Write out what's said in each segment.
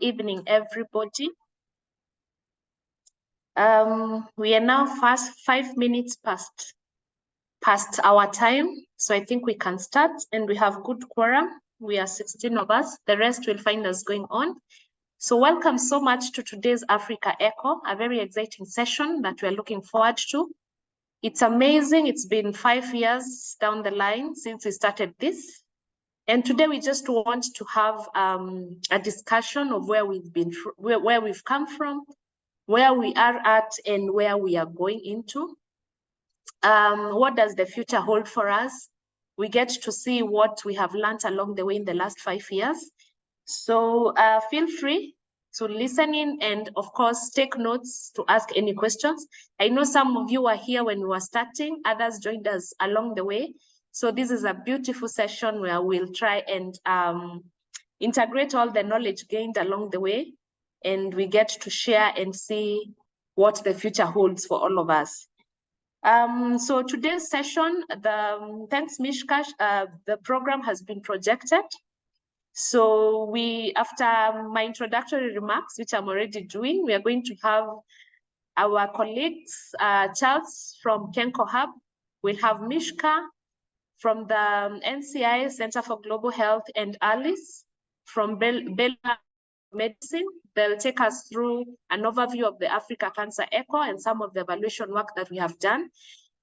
evening, everybody. We are now 5 minutes past our time, so I think we can start, and we have good quorum. We are 16 of us. The rest will find us going on. So welcome so much to today's Africa Echo, a very exciting session that we're looking forward to. It's amazing. It's been 5 years down the line since we started this. And today we just want to have a discussion of where we've been, where we've come from, where we are at, and where we are going into. What does the future hold for us? We get to see what we have learned along the way in the last 5 years. So feel free to listen in and, of course, take notes to ask any questions. I know some of you were here when we were starting, others joined us along the way. So this is a beautiful session where we'll try and integrate all the knowledge gained along the way, and we get to share and see what the future holds for all of us. So today's session, thanks Mishka, the program has been projected. So after my introductory remarks, which I'm already doing, we are going to have our colleagues, Charles from Kenko Hub. We'll have Mishka from the NCI Center for Global Health, and Alice from Bella Medicine. They'll take us through an overview of the Africa Cancer Echo and some of the evaluation work that we have done.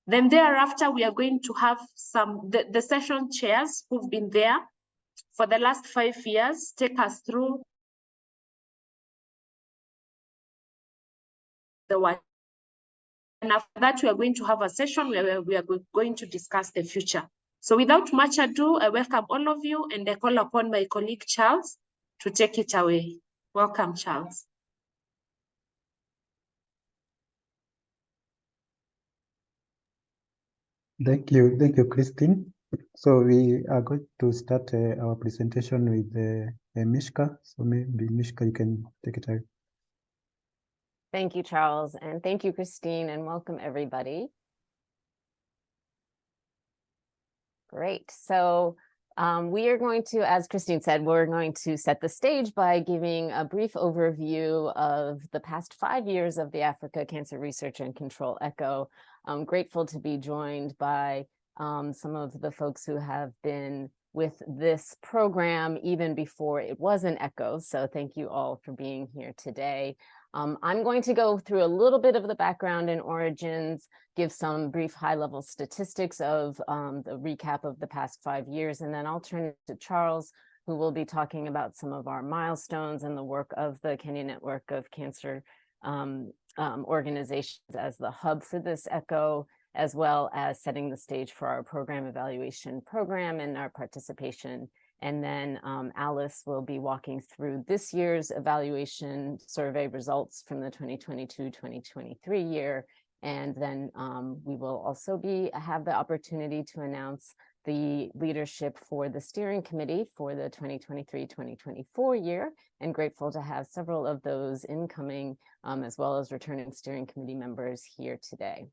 Then thereafter, we are going to have the session chairs who've been there for the last 5 years take us through the work. And after that, we are going to have a session where we are going to discuss the future. So without much ado, I welcome all of you, and I call upon my colleague Charles to take it away. Welcome, Charles. Thank you, Christine. So we are going to start our presentation with Mishka. So maybe Mishka, you can take it away. Thank you, Charles, and thank you, Christine, and welcome everybody. Great. So we are going to, as Christine said, we're going to set the stage by giving a brief overview of the past 5 years of the Africa Cancer Research and Control ECHO. I'm grateful to be joined by some of the folks who have been with this program even before it was an ECHO. So thank you all for being here today. I'm going to go through a little bit of the background and origins, give some brief high-level statistics of the recap of the past 5 years, and then I'll turn it to Charles, who will be talking about some of our milestones and the work of the Kenya Network of Cancer organizations as the hub for this ECHO, as well as setting the stage for our program evaluation program and our participation. And then Alice will be walking through this year's evaluation survey results from the 2022-2023 year. And then we will also have the opportunity to announce the leadership for the steering committee for the 2023-2024 year, and grateful to have several of those incoming as well as returning steering committee members here today.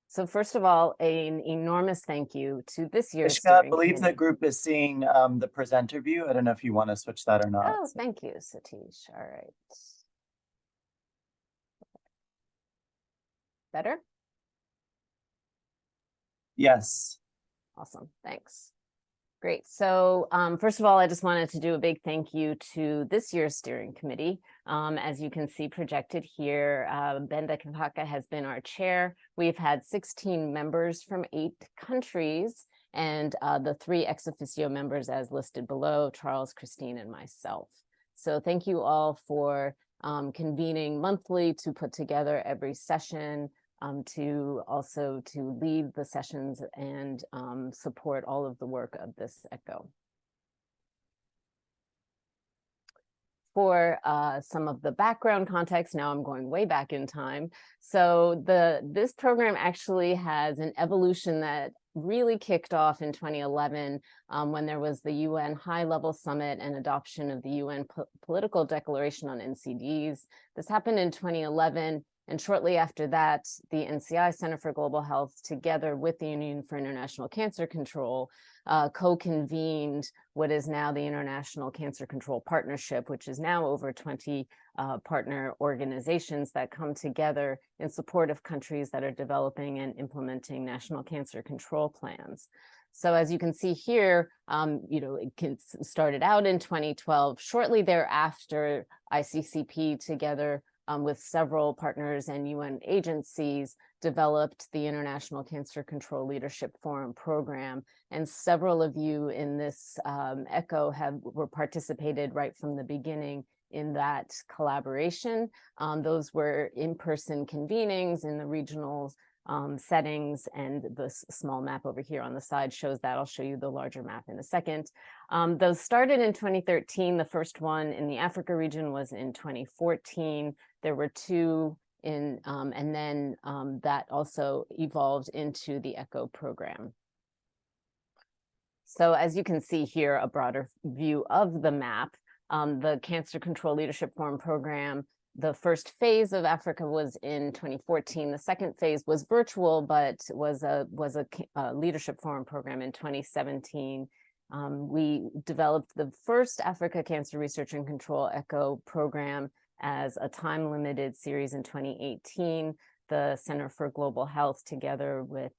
So first of all, an enormous thank you to this year's I believe the group is seeing the presenter view. I don't know if you want to switch that or not. Oh, thank you, Satish. All right. Better? Yes. Awesome, thanks. Great. So first of all, I just wanted to do a big thank you to this year's steering committee. As you can see projected here, Benda Kivaka has been our chair. We've had 16 members from 8 countries, and the 3 ex officio members as listed below, Charles, Christine, and myself. So thank you all for convening monthly to put together every session, to lead the sessions and support all of the work of this ECHO. For some of the background context, now I'm going way back in time. So this program actually has an evolution that really kicked off in 2011 when there was the UN High-Level Summit and adoption of the UN Political Declaration on NCDs. This happened in 2011. And shortly after that, the NCI Center for Global Health, together with the Union for International Cancer Control, co-convened what is now the International Cancer Control Partnership, which is now over 20 partner organizations that come together in support of countries that are developing and implementing national cancer control plans. So as you can see here, it started out in 2012. Shortly thereafter, ICCP, together with several partners and UN agencies, developed the International Cancer Control Leadership Forum program. And several of you in this ECHO were participated right from the beginning in that collaboration. Those were in-person convenings in the regional settings, and the small map over here on the side shows that. I'll show you the larger map in a second. Those started in 2013. The first one in the Africa region was in 2014. There were two and then that also evolved into the ECHO program. So as you can see here, a broader view of the map, the Cancer Control Leadership Forum program, the first phase of Africa was in 2014. The second phase was virtual, but was a leadership forum program in 2017. We developed the first Africa Cancer Research and Control ECHO program as a time-limited series in 2018. The Center for Global Health, together with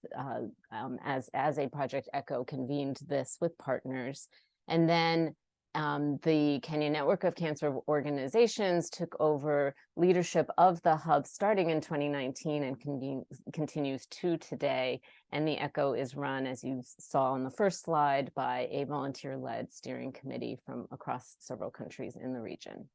as a project ECHO, convened this with partners. And then the Kenya Network of Cancer Organizations took over leadership of the hub starting in 2019 and continues to today. And the ECHO is run, as you saw on the first slide, by a volunteer-led steering committee from across several countries in the region.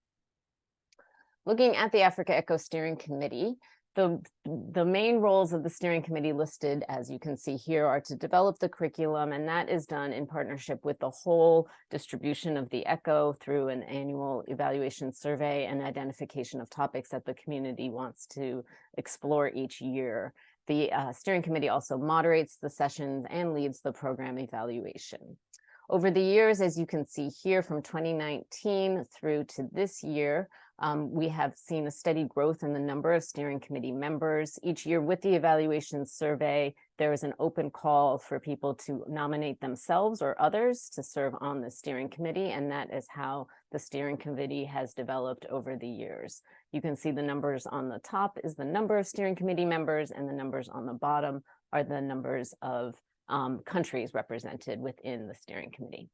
Looking at the Africa ECHO Steering Committee, the main roles of the steering committee listed, as you can see here, are to develop the curriculum, and that is done in partnership with the whole distribution of the ECHO through an annual evaluation survey and identification of topics that the community wants to explore each year. The steering committee also moderates the sessions and leads the program evaluation. Over the years, as you can see here, from 2019 through to this year, we have seen a steady growth in the number of steering committee members. Each year with the evaluation survey, there is an open call for people to nominate themselves or others to serve on the steering committee, and that is how the steering committee has developed over the years. You can see the numbers on the top is the number of steering committee members, and the numbers on the bottom are the numbers of countries represented within the steering committee.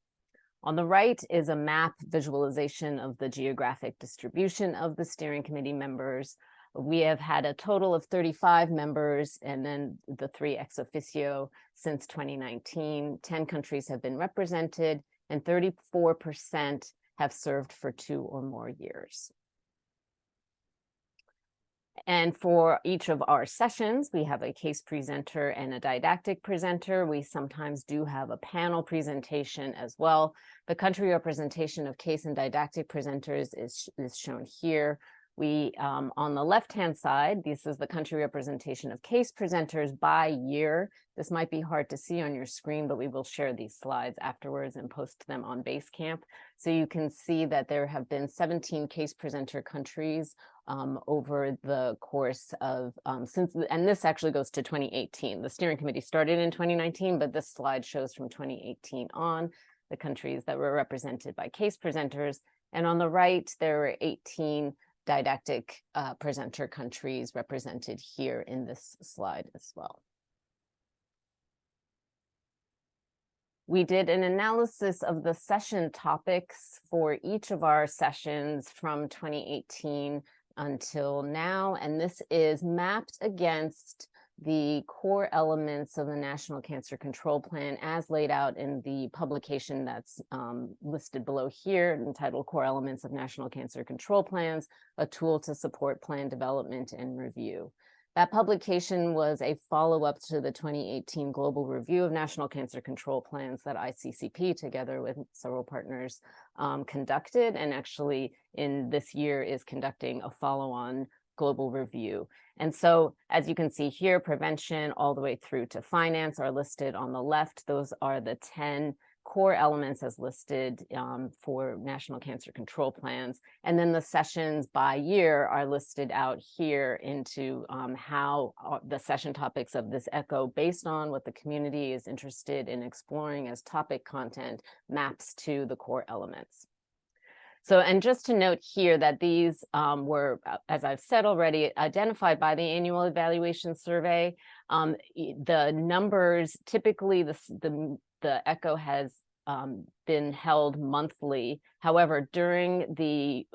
On the right is a map visualization of the geographic distribution of the steering committee members. We have had a total of 35 members, and then the 3 ex officio since 2019. 10 countries have been represented, and 34% have served for 2 or more years. And for each of our sessions, we have a case presenter and a didactic presenter. We sometimes do have a panel presentation as well. The country representation of case and didactic presenters is shown here. We, on the left-hand side, this is the country representation of case presenters by year. This might be hard to see on your screen, but we will share these slides afterwards and post them on Basecamp. So you can see that there have been 17 case presenter countries over the course of, and this actually goes to 2018. The steering committee started in 2019, but this slide shows from 2018 on the countries that were represented by case presenters. And on the right, there were 18 didactic presenter countries represented here in this slide as well. We did an analysis of the session topics for each of our sessions from 2018 until now, and this is mapped against the core elements of the National Cancer Control Plan as laid out in the publication that's listed below here, entitled Core Elements of National Cancer Control Plans, a tool to support plan development and review. That publication was a follow-up to the 2018 Global Review of National Cancer Control Plans that ICCP, together with several partners, conducted, and actually in this year is conducting a follow-on global review. And so, as you can see here, prevention all the way through to finance are listed on the left. Those are the 10 core elements as listed for national cancer control plans. And then the sessions by year are listed out here into how the session topics of this ECHO, based on what the community is interested in exploring as topic content, maps to the core elements. So, and just to note here that these were, as I've said already, identified by the annual evaluation survey. The numbers, typically the ECHO has been held monthly. However, during the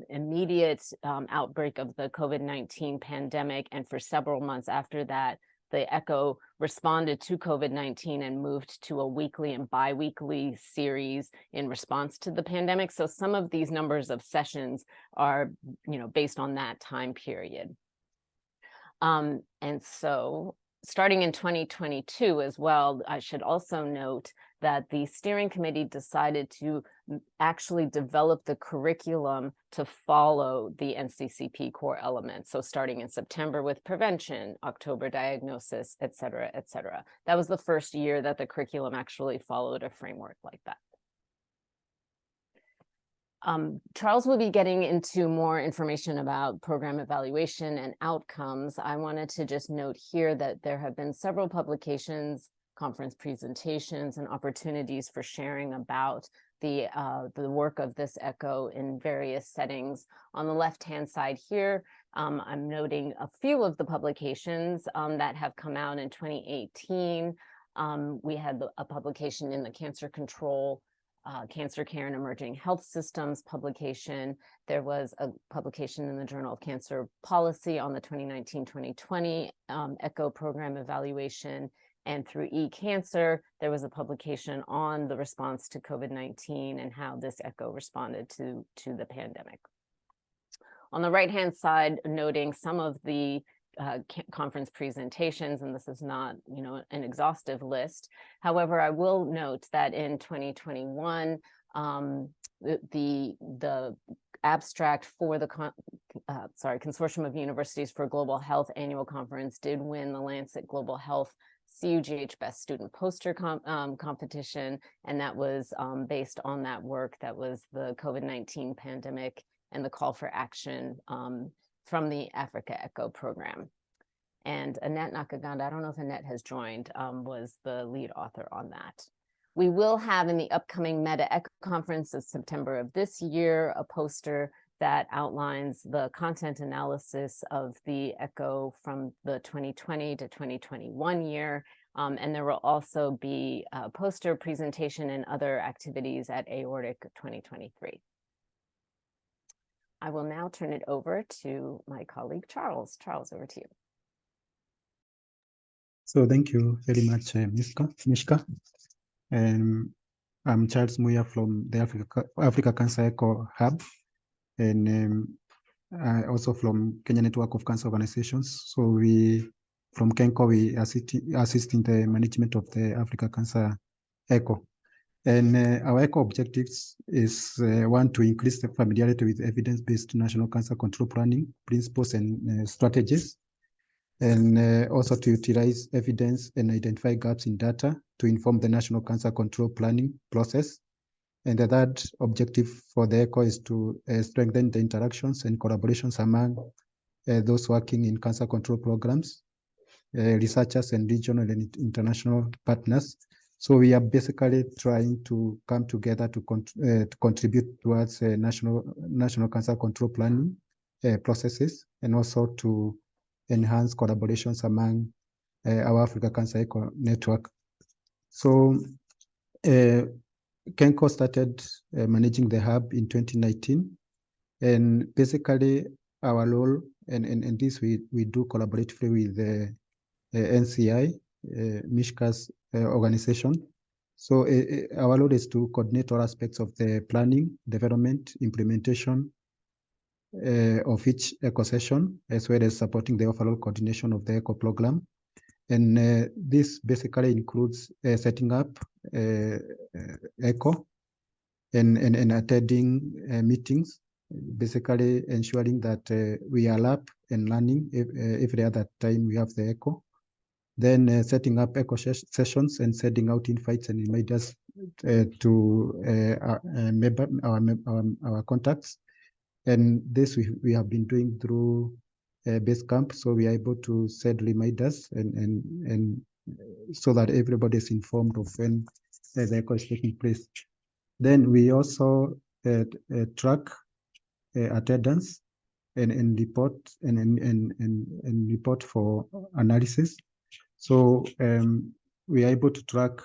immediate outbreak of the COVID-19 pandemic, and for several months after that, the ECHO responded to COVID-19 and moved to a weekly and bi-weekly series in response to the pandemic. So some of these numbers of sessions are, based on that time period. And so starting in 2022 as well, I should also note that the steering committee decided to actually develop the curriculum to follow the NCCP core elements. So starting in September with prevention, October diagnosis, et cetera, et cetera. That was the first year that the curriculum actually followed a framework like that. Charles will be getting into more information about program evaluation and outcomes. I wanted to just note here that there have been several publications, conference presentations, and opportunities for sharing about the work of this ECHO in various settings. On the left-hand side here, I'm noting a few of the publications that have come out in 2018. We had a publication in the Cancer Control, Cancer Care and Emerging Health Systems publication. There was a publication in the Journal of Cancer Policy on the 2019-2020 ECHO program evaluation. And through eCancer, there was a publication on the response to COVID-19 and how this ECHO responded to the pandemic. On the right-hand side, noting some of the conference presentations, and this is not, an exhaustive list. However, I will note that in 2021, the abstract for the Consortium of Universities for Global Health annual conference did win the Lancet Global Health CUGH Best Student Poster competition, and that was based on that work. That was the COVID-19 pandemic and the call for action from the Africa ECHO program. And Annette Nakaganda, I don't know if Annette has joined, was the lead author on that. We will have in the upcoming Meta ECHO conference in September of this year a poster that outlines the content analysis of the ECHO from the 2020 to 2021 year. And there will also be a poster presentation and other activities at Aortic 2023. I will now turn it over to my colleague, Charles. Charles, over to you. So thank you very much, Mishka. I'm Charles Muya from the Africa Cancer ECHO Hub, and also from Kenya Network of Cancer Organizations. So we, from KENCO, we assist in the management of the Africa Cancer ECHO. And our ECHO objectives is one, to increase the familiarity with evidence-based national cancer control planning principles and strategies, and also to utilize evidence and identify gaps in data to inform the national cancer control planning process. And the third objective for the ECHO is to strengthen the interactions and collaborations among those working in cancer control programs, researchers, and regional and international partners. So we are basically trying to come together to contribute towards national cancer control planning processes, and also to enhance collaborations among our Africa Cancer ECHO network. So KENCO started managing the hub in 2019, and basically our role, and this we do collaborate with the NCI, Mishka's organization. So our role is to coordinate all aspects of the planning, development, implementation of each ECHO session, as well as supporting the overall coordination of the ECHO program. And this basically includes setting up ECHO and attending meetings, basically ensuring that we are up and running every other time we have the ECHO. Then setting up ECHO sessions and sending out invites and reminders to our contacts. And this we have been doing through Basecamp, so we are able to set reminders and so that everybody is informed of when the echo is taking place. Then we also track attendance and report and report for analysis. So we are able to track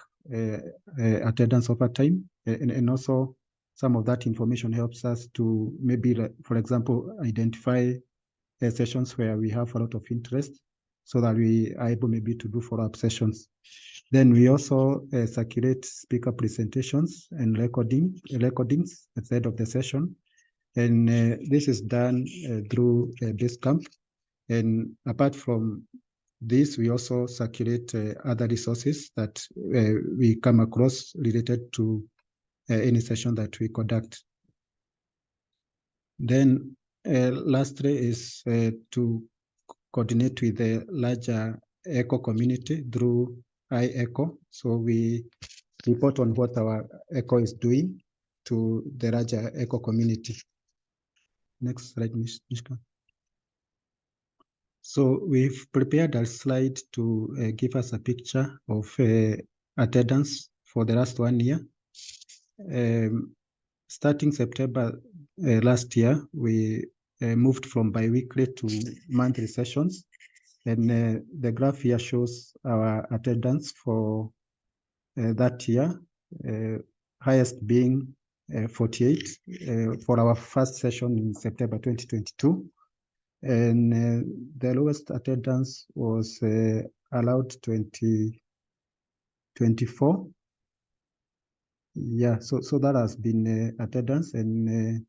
attendance over time, and also some of that information helps us to maybe, for example, identify sessions where we have a lot of interest, so that we are able maybe to do follow-up sessions. Then we also circulate speaker presentations and recordings at the end of the session. And this is done through Basecamp. And apart from this, we also circulate other resources that we come across related to any session that we conduct. Then lastly is to coordinate with the larger ECHO community through iECHO. So we report on what our ECHO is doing to the larger ECHO community. Next slide, Mishka. So we've prepared a slide to give us a picture of attendance for the last 1 year. Starting September last year, we moved from bi-weekly to monthly sessions. And the graph here shows our attendance for that year, highest being 48 for our first session in September 2022. And the lowest attendance was allowed 24. Yeah, so that has been attendance. And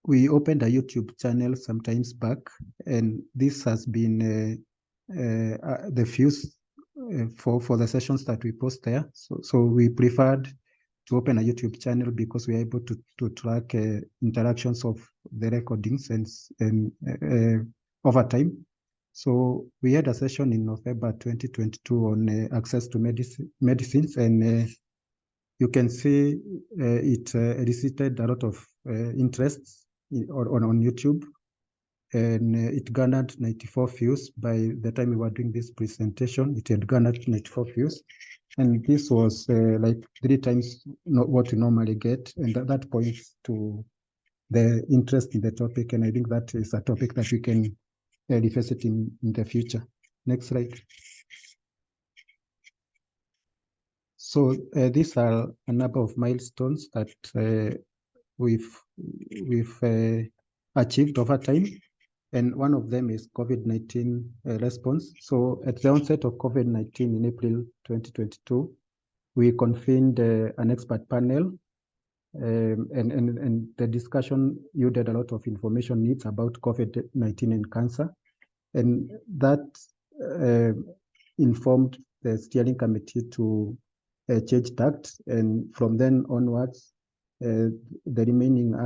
we opened a YouTube channel sometimes back, and this has been the views for the sessions that we post there. So we preferred to open a YouTube channel because we are able to track interactions of the recordings and over time. So we had a session in November 2022 on access to medicines, and you can see it elicited a lot of interest on YouTube, and it garnered 94 views. By the time we were doing this presentation, it had garnered 94 views. And this was like 3 times what we normally get. And that points to the interest in the topic. And I think that is a topic that we can revisit in the future. Next slide. So these are a number of milestones that we've achieved over time. And one of them is COVID-19 response. So at the onset of COVID-19 in April 2022, we convened an expert panel, and the discussion yielded a lot of information needs about COVID-19 and cancer. And that informed the steering committee to change tact. And from then onwards, the remaining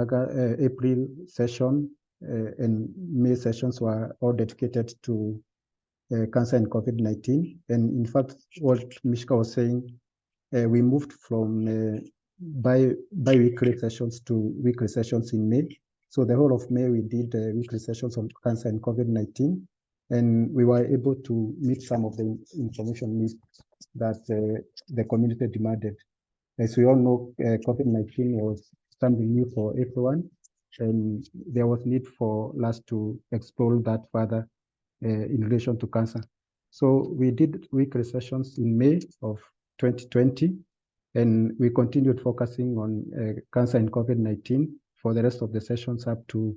April session and May sessions were all dedicated to cancer and COVID-19. And in fact, what Mishka was saying, we moved from bi-weekly sessions to weekly sessions in May. So the whole of May, we did weekly sessions on cancer and COVID-19. And we were able to meet some of the information needs that the community demanded. As we all know, COVID-19 was something new for everyone, and there was need for us to explore that further in relation to cancer. So we did weekly sessions in May of 2020, and we continued focusing on cancer and COVID-19 for the rest of the sessions up to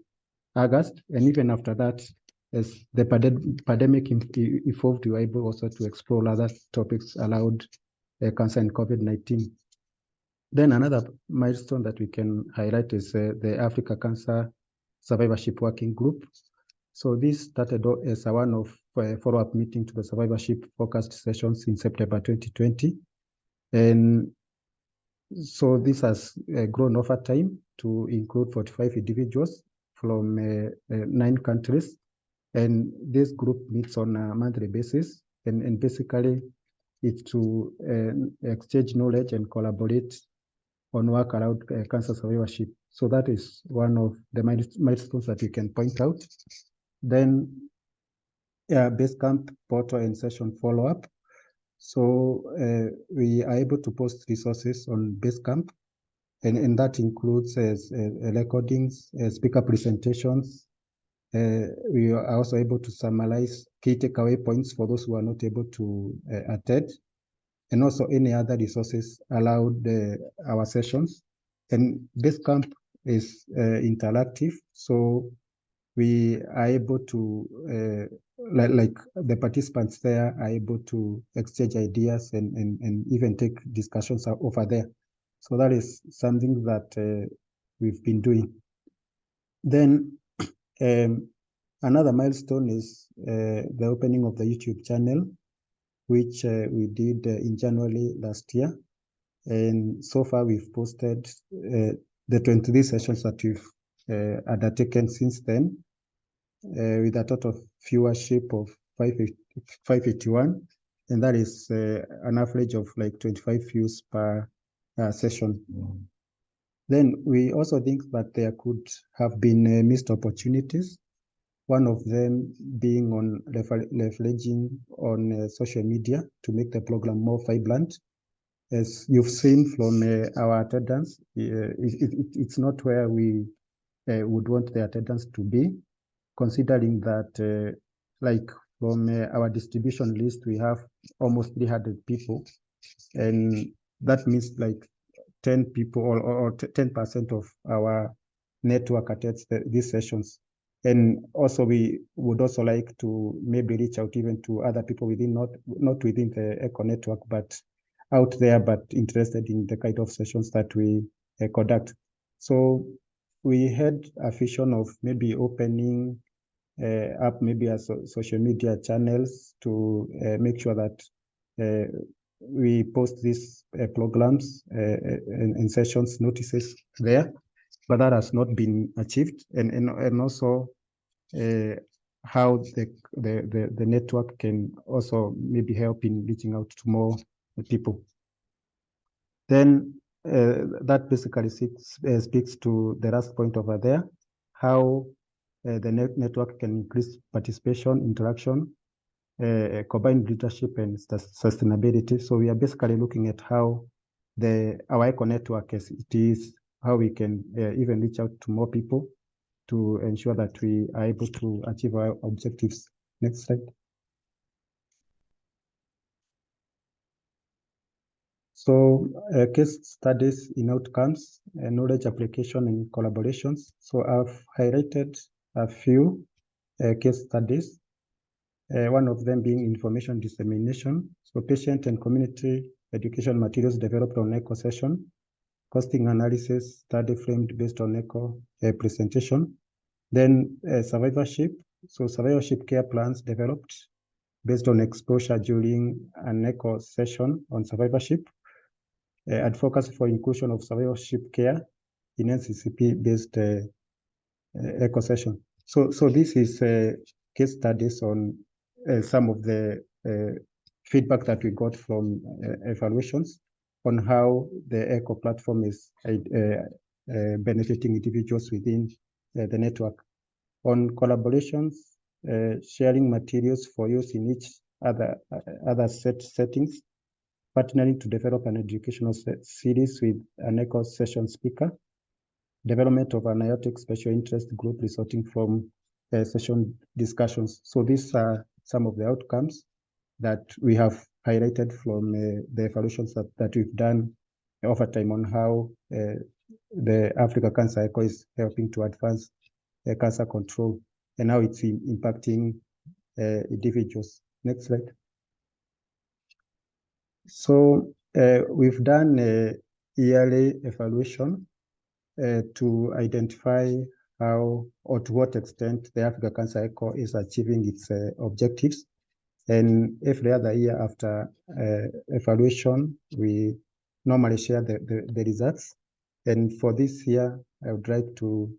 August. And even after that, as the pandemic evolved, we were able also to explore other topics around cancer and COVID-19. Then another milestone that we can highlight is the Africa Cancer Survivorship Working Group. So this started as a one-off follow-up meeting to the survivorship focused sessions in September 2020. And so this has grown over time to include 45 individuals from 9 countries. And this group meets on a monthly basis. And basically, is to exchange knowledge and collaborate on work around cancer survivorship. So that is one of the milestones that we can point out. Then Basecamp portal and session follow-up. So we are able to post resources on Basecamp, and that includes recordings, speaker presentations. We are also able to summarize key takeaway points for those who are not able to attend, and also any other resources allowed our sessions. And Basecamp is interactive, so we are able to, like the participants there are able to exchange ideas and even take discussions over there. So that is something that we've been doing. Then another milestone is the opening of the YouTube channel, which we did in January last year. And so far we've posted the 23 sessions that we've undertaken since then, with a total viewership of 581, and that is an average of like 25 views per session. Then we also think that there could have been missed opportunities. One of them being on leveraging on social media to make the program more vibrant. As you've seen from our attendance, it's not where we would want the attendance to be, considering that like from our distribution list, we have almost 300 people, and that means like 10 people or 10% of our network attends these sessions. And also we would also like to maybe reach out even to other people within, not within the ECHO network, but out there, but interested in the kind of sessions that we conduct. So we had a vision of maybe opening up maybe a social media channels to make sure that we post these programs and sessions notices there, but that has not been achieved. And also how the network can also maybe help in reaching out to more people. Then that basically speaks to the last point over there, how the network can increase participation, interaction, combined leadership and sustainability. So we are basically looking at how our ECHO network as it is, how we can even reach out to more people to ensure that we are able to achieve our objectives. Next slide. So case studies in outcomes, knowledge application and collaborations. So I've highlighted a few case studies. One of them being information dissemination. So patient and community education materials developed on ECHO session, costing analysis study framed based on ECHO presentation. Then survivorship. So survivorship care plans developed based on exposure during an ECHO session on survivorship. Advocacy for inclusion of survivorship care in NCCP-based ECHO session. So this is case studies on some of the feedback that we got from evaluations on how the ECHO platform is benefiting individuals within the network. On collaborations, sharing materials for use in each other settings, partnering to develop an educational series with an ECHO session speaker, development of an IoTech special interest group resulting from session discussions. So these are some of the outcomes that we have highlighted from the evaluations that we've done over time on how the Africa Cancer ECHO is helping to advance cancer control and how it's impacting individuals. Next slide. So we've done a yearly evaluation to identify how or to what extent the Africa Cancer ECHO is achieving its objectives. And every other year after evaluation, we normally share the results. And for this year, I would like to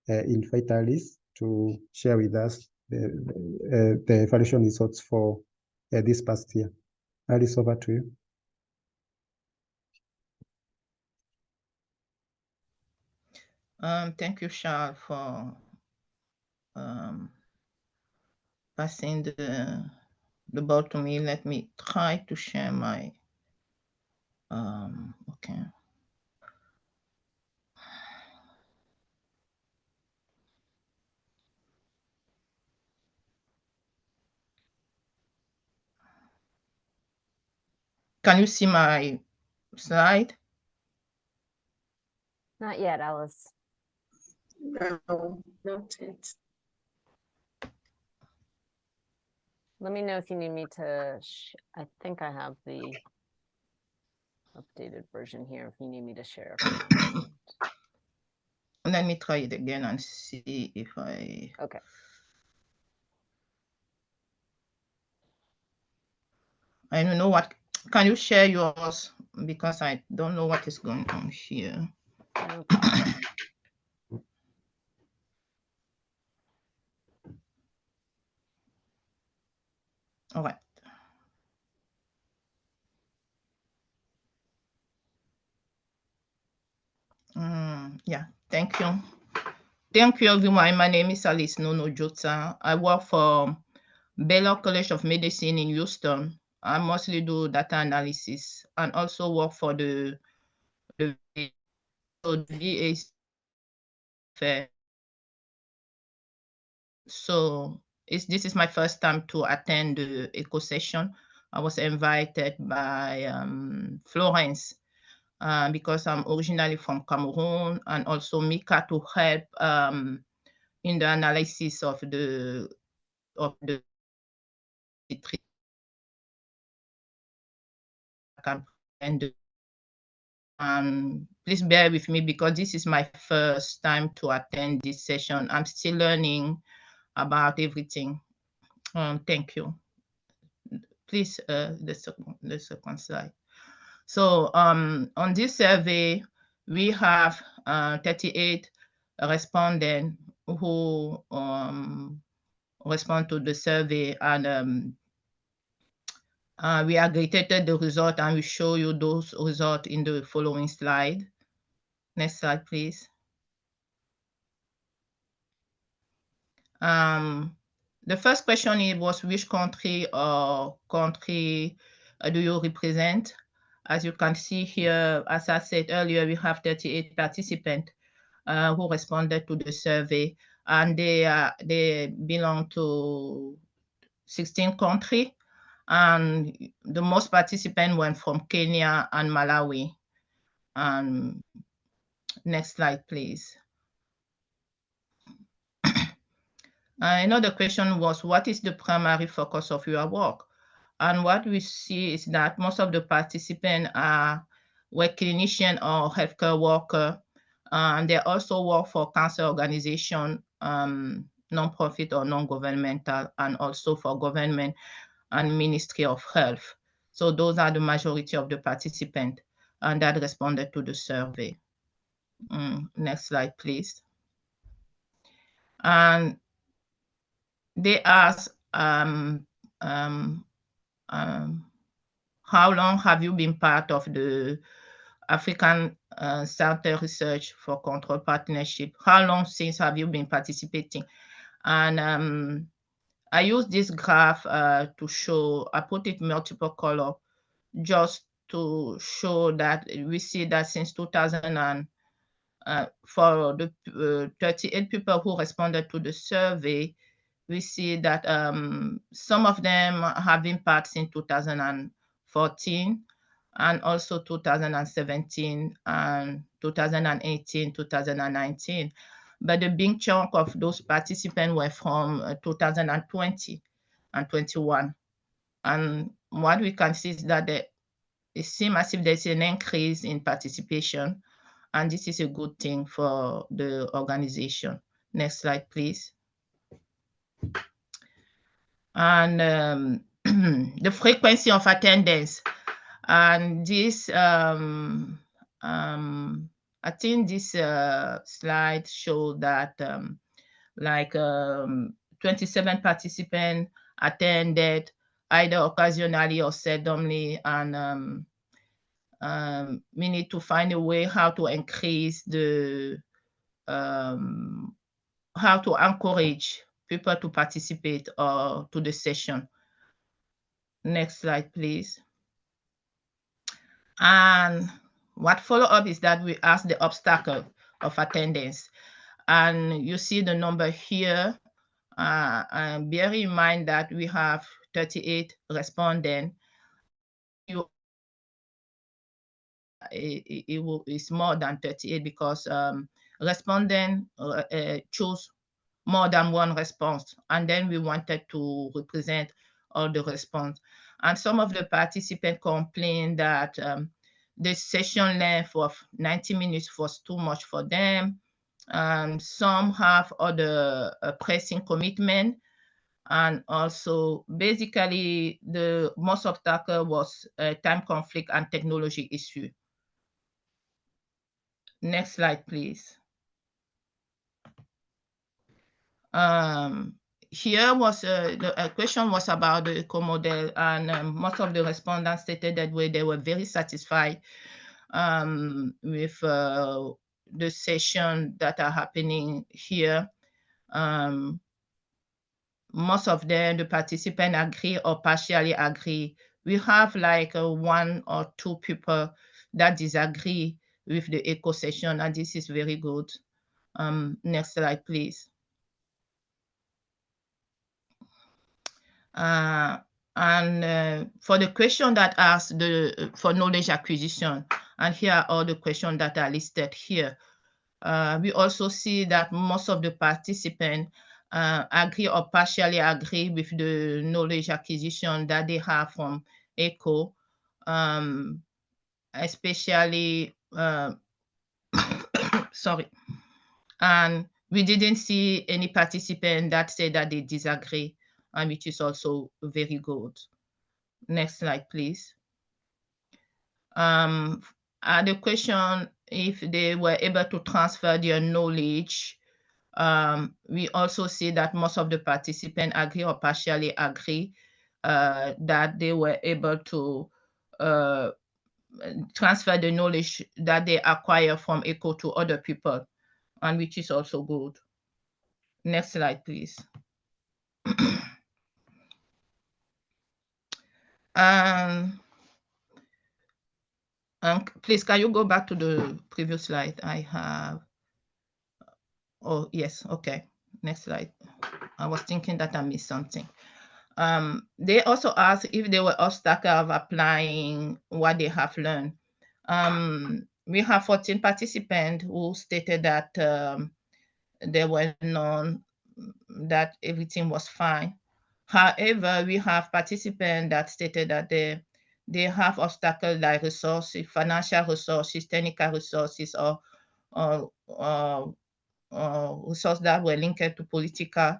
invite Alice to share with us the evaluation results for this past year. Alice, over to you. Thank you, Charles, for passing the ball to me. Let me try to share my, okay. Can you see my slide? Not yet, Alice. No, not yet. Let me know if you need me to, I think I have the updated version here, if you need me to share. Let me try it again and see if I... Okay. I don't know what, can you share yours? Because I don't know what is going on here. No problem. All right. Yeah, thank you. Thank you, everyone. My name is Alice Nono Jota. I work for Baylor College of Medicine in Houston. I mostly do data analysis and also work for the VA. So this is my first time to attend the ECO session. I was invited by Florence because I'm originally from Cameroon, and also Mika to help in the analysis of the and please bear with me because this is my first time to attend this session. I'm still learning about everything. Thank you. Please, the second slide. So on this survey, we have 38 respondents who respond to the survey, and we aggregated the result, and we show you those results in the following slide. Next slide, please. The first question was which country do you represent? As you can see here, as I said earlier, we have 38 participants who responded to the survey, and they belong to 16 countries, and the most participants went from Kenya and Malawi. Next slide, please. Another question was, what is the primary focus of your work? And what we see is that most of the participants were clinicians or healthcare workers, and they also work for cancer organization, non-profit or non-governmental, and also for government and Ministry of Health. So those are the majority of the participants and that responded to the survey. Next slide, please. And they asked, how long have you been part of the African Center Research for Control Partnership? How long since have you been participating? And I use this graph to show, I put it multiple color just to show that we see that since 2000 and for the 38 people who responded to the survey, we see that some of them have been part in 2014 and also 2017 and 2018, 2019. But the big chunk of those participants were from 2020 and 21. And what we can see is that it seems as if there's an increase in participation, and this is a good thing for the organization. Next slide, please. And the frequency of attendance. And this, I think this slide showed that 27 participants attended either occasionally or seldomly, and we need to find a way how to increase the how to encourage people to participate to the session. Next slide, please. And what follow up is that we ask the obstacle of attendance, and you see the number here. And bear in mind that we have 38 respondents. It's more than 38 because respondents choose more than one response, and then we wanted to represent all the response. And some of the participants complained that the session length of 90 minutes was too much for them. Some have other pressing commitment, and also basically the most obstacle was time conflict and technology issue. Next slide, please. Here was the question was about the eco-model, and most of the respondents stated that they were very satisfied with the session that are happening here. Most of them, the participants agree or partially agree. We have like one or two people that disagree with the eco session, and this is very good. Next slide, please. For the question that asks for knowledge acquisition, and here are all the questions that are listed here. We also see that most of the participants agree or partially agree with the knowledge acquisition that they have from ECHO, especially, sorry. And we didn't see any participant that said that they disagree, and which is also very good. Next slide, please. The question if they were able to transfer their knowledge, we also see that most of the participants agree or partially agree that they were able to transfer the knowledge that they acquire from ECHO to other people, and which is also good. Next slide, please. Please, can you go back to the previous slide? I have. Oh, yes. Okay. Next slide. I was thinking that I missed something. They also asked if there were obstacles of applying what they have learned. We have 14 participants who stated that there were none, that everything was fine. However, we have participants that stated that they have obstacles like resources, financial resources, technical resources, or resources that were linked to political.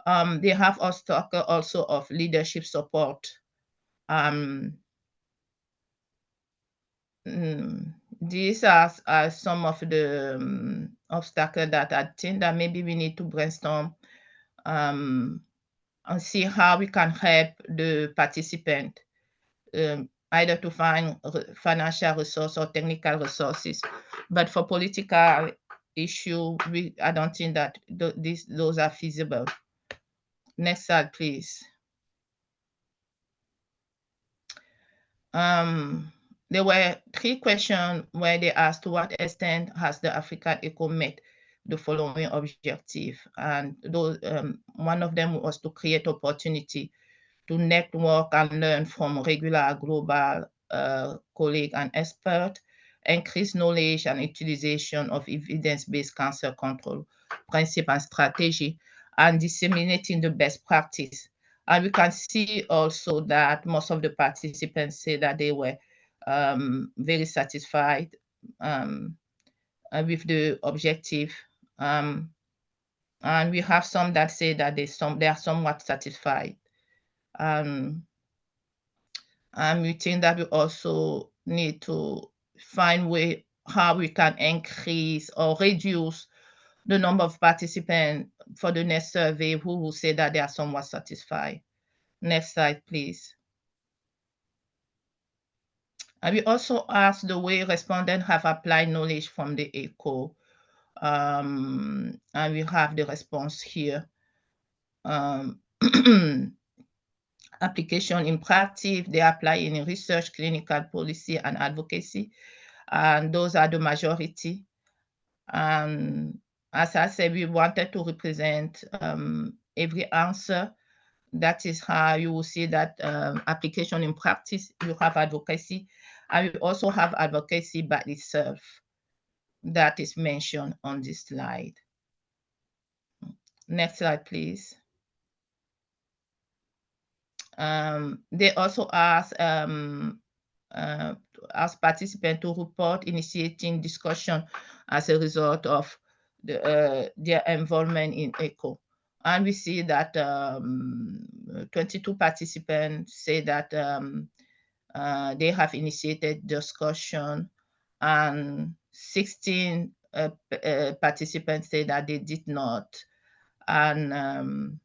They have obstacle also of leadership support. These are some of the obstacles that I think that maybe we need to brainstorm and see how we can help the participant either to find financial resource or technical resources. But for political issue, I don't think that those are feasible. Next slide, please. There were 3 questions where they asked to what extent has the African ECHO met the following objective, and those, one of them was to create opportunity to network and learn from regular global colleagues and experts, increase knowledge and utilization of evidence-based cancer control principle and strategy, and disseminating the best practice. And we can see also that most of the participants say that they were very satisfied with the objective. And we have some that say that they are somewhat satisfied. And we think that we also need to find way how we can increase or reduce the number of participants for the next survey who will say that they are somewhat satisfied. Next slide, please. And we also asked the way respondents have applied knowledge from the ECHO. And we have the response here. Application in practice, they apply in research, clinical policy, and advocacy. And those are the majority. As I said, we wanted to represent every answer. That is how you will see that application in practice, you have advocacy, and you also have advocacy by itself. That is mentioned on this slide. Next slide, please. They also ask participants to report initiating discussion as a result of their involvement in ECHO. And we see that 22 participants say that they have initiated discussion, and 16 participants say that they did not. And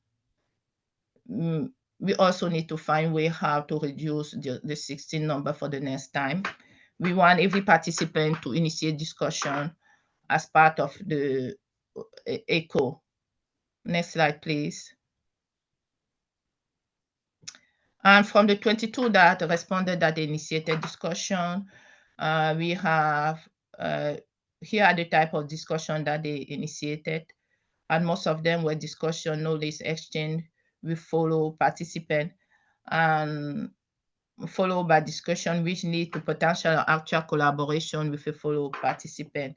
we also need to find a way how to reduce the 16 number for the next time. We want every participant to initiate discussion as part of the ECHO. Next slide, please. And from the 22 that responded that they initiated discussion, we have here are the type of discussion that they initiated. And most of them were discussion, knowledge exchange. We follow participant and followed by discussion which lead to potential or actual collaboration with a follow participant.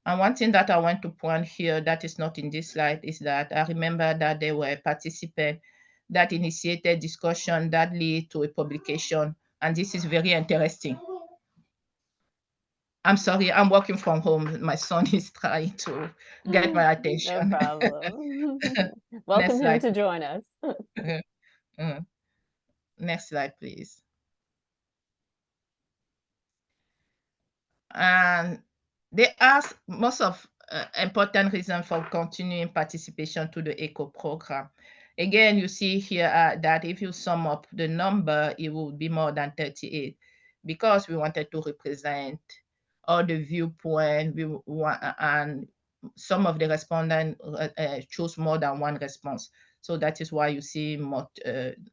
And one thing that I want to point here that is not in this slide is that I remember that there were participants that initiated discussion that lead to a publication. And this is very interesting. I'm sorry, I'm working from home. My son is trying to get my attention. No problem. Welcome him to join us. Next slide, please. And they ask most of important reason for continuing participation to the ECHO program. Again, you see here that if you sum up the number, it will be more than 38 because we wanted to represent all the viewpoint. We want, and some of the respondents choose more than one response. So that is why you see more, the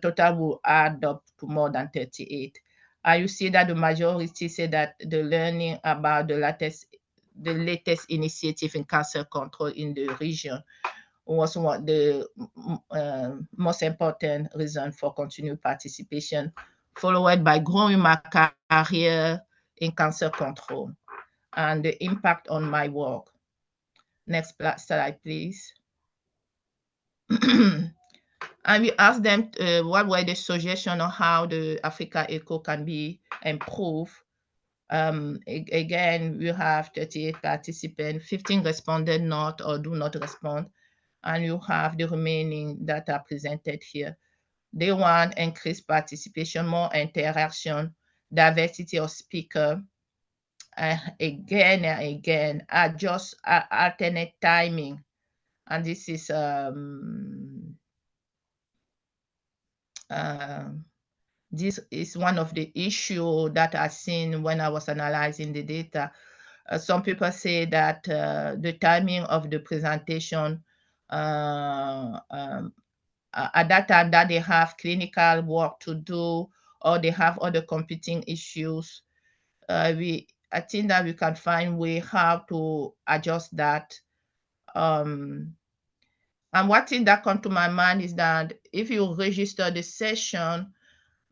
total will add up to more than 38. You see that the majority say that the learning about the latest initiative in cancer control in the region was one the most important reason for continued participation, followed by growing my career in cancer control and the impact on my work. Next slide, please. And we asked them what were the suggestions on how the Africa ECHO can be improved. Again, we have 38 participants, 15 responded not or do not respond, and you have the remaining that are presented here. They want increased participation, more interaction, diversity of speaker, again and again, adjust alternate timing. And this is this is one of the issues that I've seen when I was analyzing the data. Some people say that the timing of the presentation at that time that they have clinical work to do or they have other competing issues. I think that we can find way how to adjust that. And one thing that comes to my mind is that if you register the session,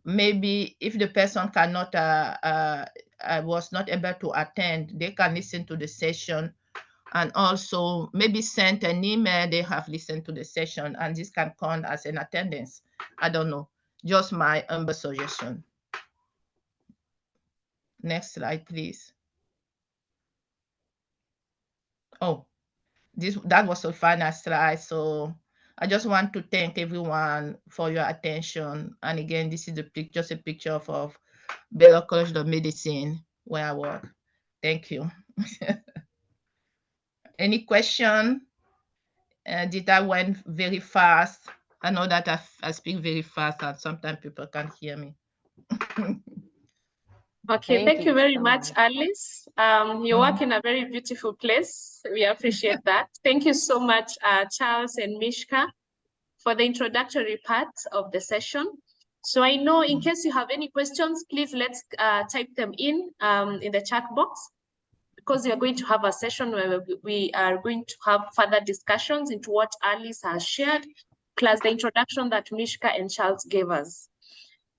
maybe if the person cannot was not able to attend, they can listen to the session and also maybe send an email they have listened to the session, and this can count as an attendance. I don't know, just my humble suggestion. Next slide, please. Oh, that was a final slide. So I just want to thank everyone for your attention. And again, this is just a picture of Baylor College of Medicine where I work. Thank you. Any question? Did that went very fast? I know that I speak very fast and sometimes people can't hear me. Okay, thank you very so much, Alice. You work in a very beautiful place. We appreciate that. Thank you so much, Charles and Mishka, for the introductory part of the session. So I know in case you have any questions, please let's type them in the chat box, because we are going to have a session where we are going to have further discussions into what Alice has shared, plus the introduction that Mishka and Charles gave us.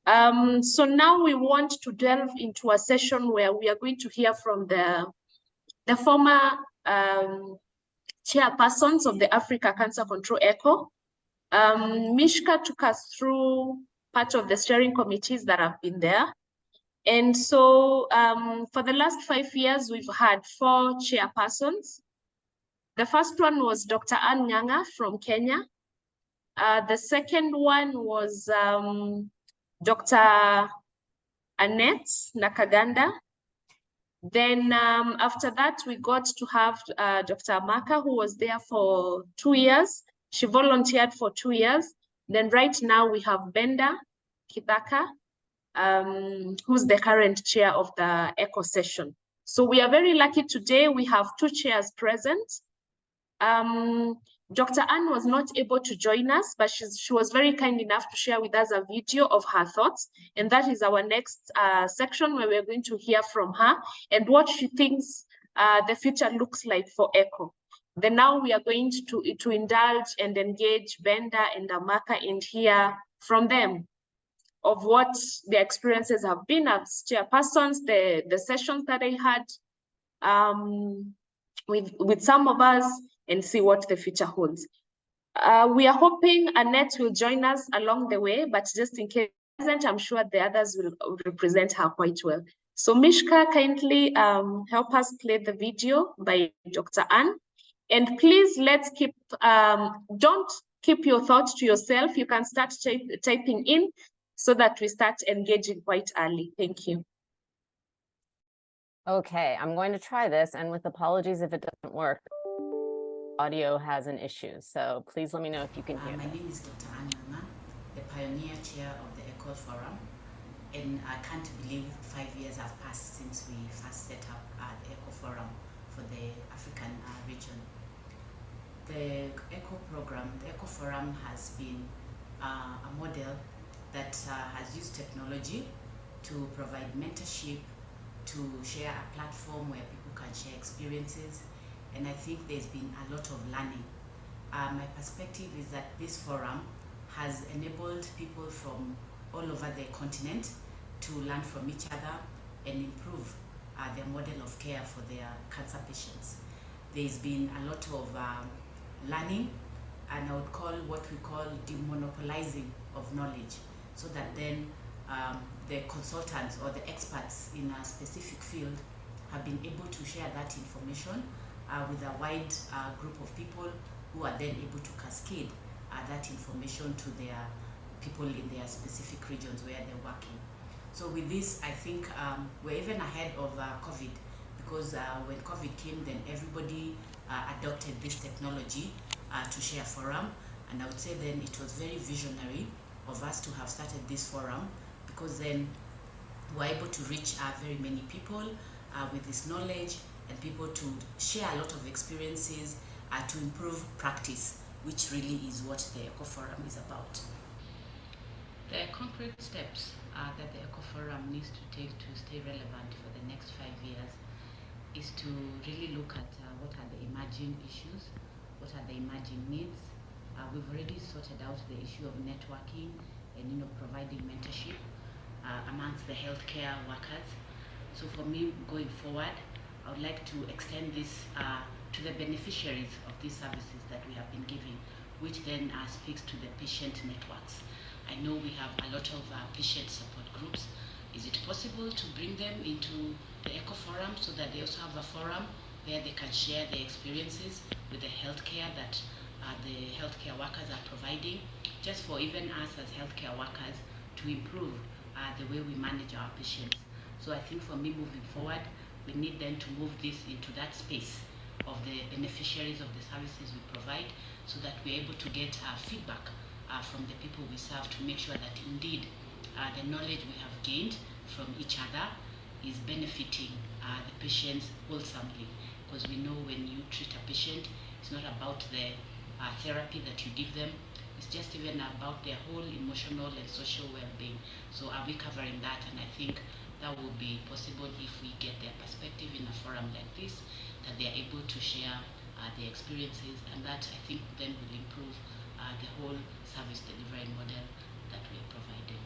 So now we want to delve into a session where we are going to hear from the former chairpersons of the Africa Cancer Control ECHO. Mishka took us through part of the steering committees that have been there. And so for the last 5 years, we've had 4 chairpersons. The first one was Dr. Ann Ng'ang'a from Kenya. The second one was Dr. Annette Nakaganda. Then after that, we got to have Dr. Amaka, who was there for 2 years. She volunteered for 2 years. Then right now we have Benda Kithaka, who's the current chair of the ECHO session. So we are very lucky today. We have 2 chairs present. Dr. Ann was not able to join us, but she was very kind enough to share with us a video of her thoughts. And that is our next section, where we're going to hear from her and what she thinks the future looks like for ECHO. Then now we are going to indulge and engage Benda and Amaka and hear from them of what their experiences have been as chairpersons, the sessions that they had with some of us, and see what the future holds. We are hoping Annette will join us along the way, but just in case I'm sure the others will represent her quite well. So Mishka, kindly help us play the video by Dr. Ann. And please, let's keep, don't keep your thoughts to yourself. You can start typing in so that we start engaging quite early. Thank you. Okay, I'm going to try this, and with apologies if it doesn't work. Audio has an issue, so please let me know if you can hear My this. name is Dr. Ann Ng'ang'a, the pioneer chair of the ECHO Forum, and I can't believe 5 years have passed since we first set up the ECHO Forum for the African region. The ECHO program, the ECHO Forum has been a model that has used technology to provide mentorship, to share a platform where people can share experiences, and I think there's been a lot of learning. My perspective is that this forum has enabled people from all over the continent to learn from each other and improve their model of care for their cancer patients. There's been a lot of learning, and I would call what we call demonopolizing of knowledge, so that then the consultants or the experts in a specific field have been able to share that information with a wide group of people who are then able to cascade that information to their people in their specific regions where they're working. So with this, I think we're even ahead of COVID, because when COVID came, then everybody adopted this technology to share forum, and I would say then it was very visionary of us to have started this forum, because then we're able to reach very many people with this knowledge, and people to share a lot of experiences to improve practice, which really is what the ECHO Forum is about. The concrete steps that the ECHO Forum needs to take to stay relevant for the next 5 years is to really look at what are the emerging issues, what are the emerging needs. We've already sorted out the issue of networking and providing mentorship amongst the healthcare workers. So for me, going forward, I would like to extend this to the beneficiaries of these services that we have been giving, which then speaks to the patient networks. I know we have a lot of patient support groups. Is it possible to bring them into the ECHO Forum so that they also have a forum where they can share their experiences with the healthcare that the healthcare workers are providing, just for even us as healthcare workers to improve the way we manage our patients. So I think for me, moving forward, we need then to move this into that space of the beneficiaries of the services we provide, so that we're able to get feedback from the people we serve to make sure that indeed the knowledge we have gained from each other is benefiting the patients wholesomely. Because we know when you treat a patient, it's not about the therapy that you give them, it's just even about their whole emotional and social well-being. So are we covering that? And I think that will be possible if we get their perspective in a forum like this, that they are able to share their experiences, and that I think then will improve the whole service delivery model that we are providing.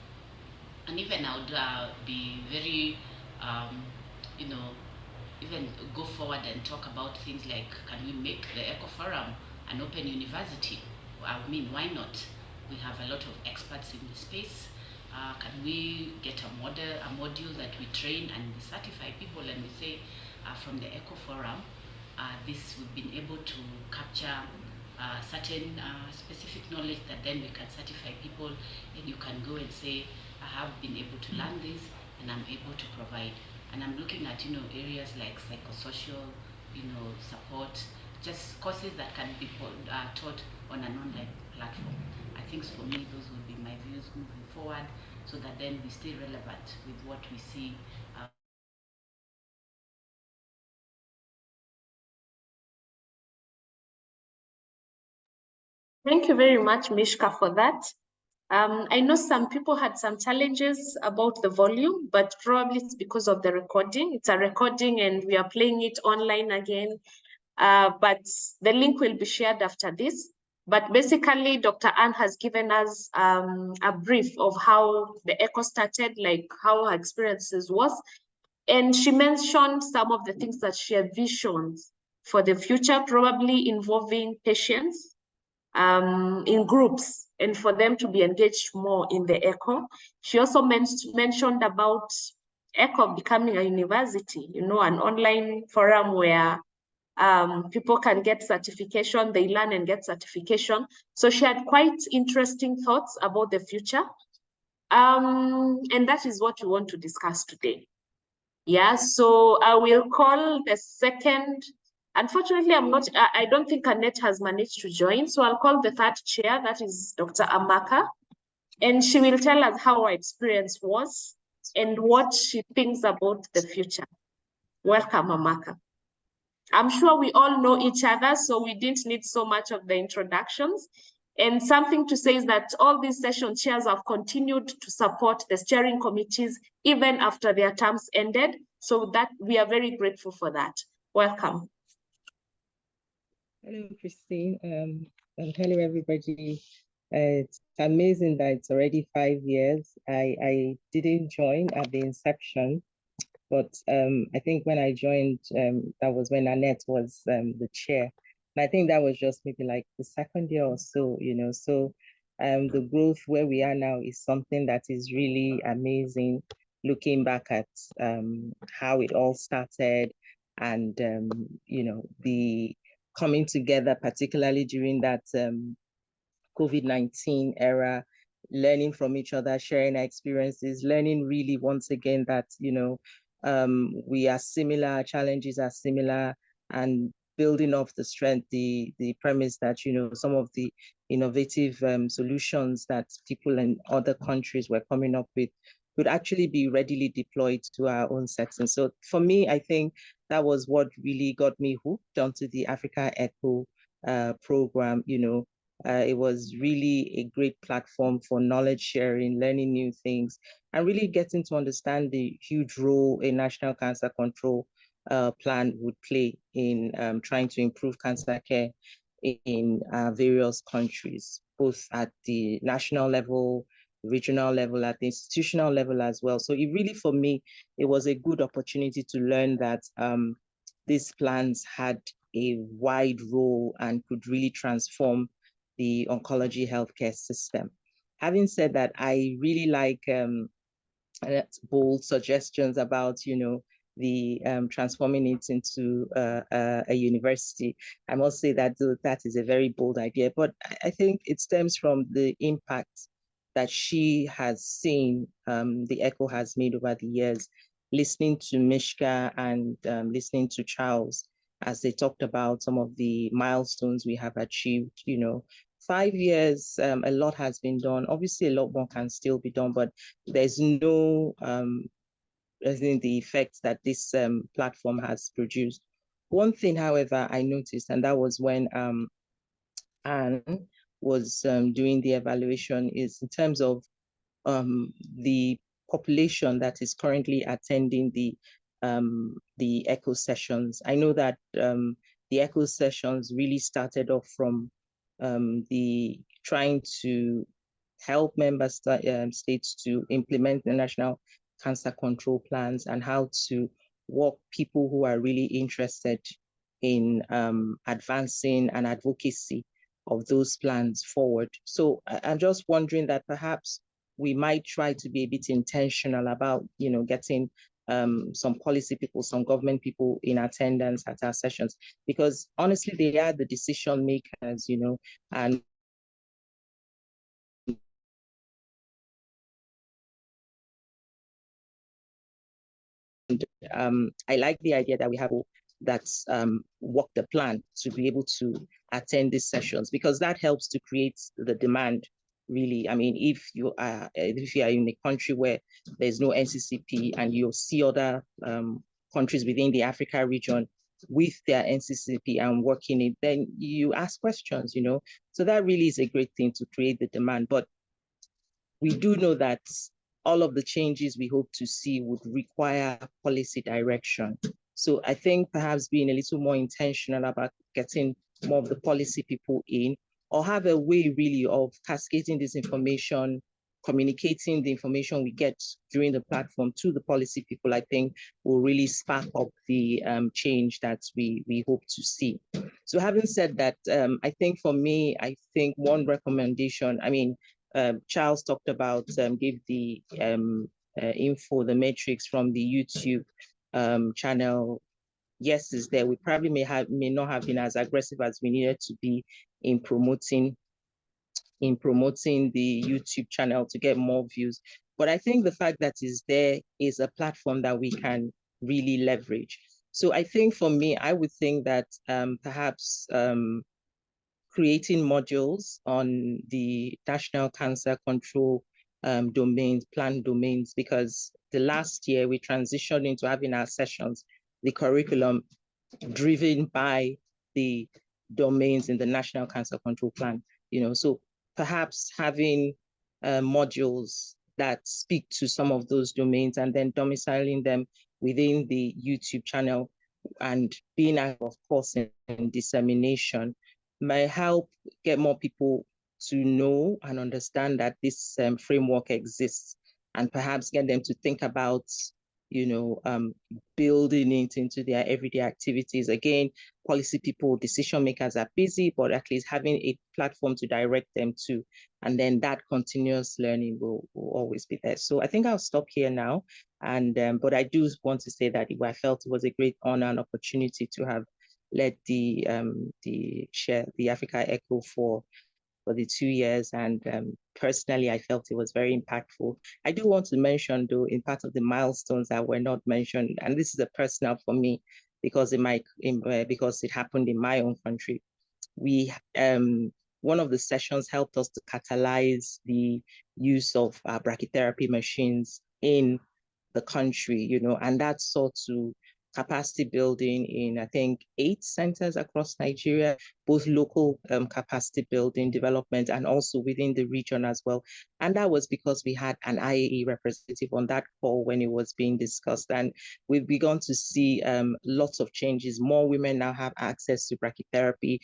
And even I would be very, you know, even go forward and talk about things like, can we make the Eco Forum an open university? I mean, why not? We have a lot of experts in the space. Can we get a module that we train and we certify people, and we say from the Eco Forum, this we've been able to capture certain specific knowledge that then we can certify people, and you can go and say, I have been able to learn this and I'm able to provide. And I'm looking at, you know, areas like psychosocial, you know, support, just courses that can be taught on an online platform. I think for me, those would be my views moving forward, so that then we stay relevant with what we see. Thank you very much, Mishka, for that. I know some people had some challenges about the volume, but probably it's because of the recording. It's a recording and we are playing it online again. But the link will be shared after this. But basically, Dr. Anne has given us a brief of how the ECHO started, like how her experiences was. And she mentioned some of the things that she had visions for the future, probably involving patients in groups and for them to be engaged more in the ECHO. She also mentioned about ECHO becoming a university, you know, an online forum where people can get certification, they learn and get certification. So she had quite interesting thoughts about the future. And that is what we want to discuss today. Yeah, so I will call the second. Unfortunately, I don't think Annette has managed to join. So I'll call the third chair, that is Dr. Amaka. And she will tell us how her experience was and what she thinks about the future. Welcome, Amaka. I'm sure we all know each other, so we didn't need so much of the introductions. And something to say is that all these session chairs have continued to support the steering committees even after their terms ended. So that we are very grateful for that. Welcome. Hello, Christine, and hello, everybody. It's amazing that it's already 5 years. I didn't join at the inception, but I think when I joined, that was when Annette was the chair. And I think that was just maybe like the second year or so, you know. So the growth where we are now is something that is really amazing, looking back at how it all started and, you know, the coming together, particularly during that COVID-19 era, learning from each other, sharing our experiences, learning really once again that, you know, we are similar, challenges are similar, and building off the strength, the premise that, you know, some of the innovative solutions that people in other countries were coming up with could actually be readily deployed to our own setting. So for me, I think that was what really got me hooked onto the Africa Echo program. You know, it was really a great platform for knowledge sharing, learning new things, and really getting to understand the huge role a national cancer control plan would play in trying to improve cancer care in various countries, both at the national level, regional level, at the institutional level as well. So it really, for me, it was a good opportunity to learn that these plans had a wide role and could really transform the oncology healthcare system. Having said that, I really like bold suggestions about, you know, the transforming it into a university. I must say that that is a very bold idea, but I think it stems from the impact that she has seen, the ECHO has made over the years, listening to Mishka and listening to Charles as they talked about some of the milestones we have achieved, you know, 5 years, a lot has been done. Obviously, a lot more can still be done, but there's no the effects that this platform has produced. One thing, however, I noticed, and that was when Anne was doing the evaluation, is in terms of the population that is currently attending the ECHO sessions. I know that the ECHO sessions really started off from the trying to help member states to implement the national cancer control plans and how to walk people who are really interested in advancing an advocacy of those plans forward. So I'm just wondering that perhaps we might try to be a bit intentional about, getting some policy people, some government people in attendance at our sessions, because honestly, they are the decision makers, and I like the idea that we have that's work the plan to be able to attend these sessions, because that helps to create the demand. Really, I mean, if you are in a country where there's no NCCP and you see other countries within the Africa region with their NCCP and working it, then you ask questions, So that really is a great thing to create the demand. But we do know that all of the changes we hope to see would require policy direction. So I think perhaps being a little more intentional about getting more of the policy people in, or have a way really of cascading this information, communicating the information we get during the platform to the policy people, I think will really spark up the change that we hope to see. So having said that, I think for me, one recommendation, Charles talked about, gave the info, the metrics from the YouTube channel. Yes, is there. We probably may not have been as aggressive as we needed to be in promoting the YouTube channel to get more views. But I think the fact that is there is a platform that we can really leverage. So I think for me, I would think that perhaps creating modules on the National Cancer Control plan domains, because the last year we transitioned into having our sessions, the curriculum driven by the domains in the National Cancer Control Plan, so perhaps having modules that speak to some of those domains and then domiciling them within the YouTube channel and being, of course, in dissemination may help get more people to know and understand that this framework exists, and perhaps get them to think about, building it into their everyday activities. Again, policy people, decision makers are busy, but at least having a platform to direct them to, and then that continuous learning will always be there. So I think I'll stop here now. And but I do want to say that I felt it was a great honor and opportunity to have led the Africa ECHO for the 2 years, and personally, I felt it was very impactful. I do want to mention, though, in part of the milestones that were not mentioned, and this is a personal for me, because because it happened in my own country. We one of the sessions helped us to catalyze the use of brachytherapy machines in the country, and that sought to capacity building in, I think, 8 centers across Nigeria, both local capacity building development and also within the region as well. And that was because we had an IAE representative on that call when it was being discussed. And we've begun to see lots of changes. More women now have access to brachytherapy.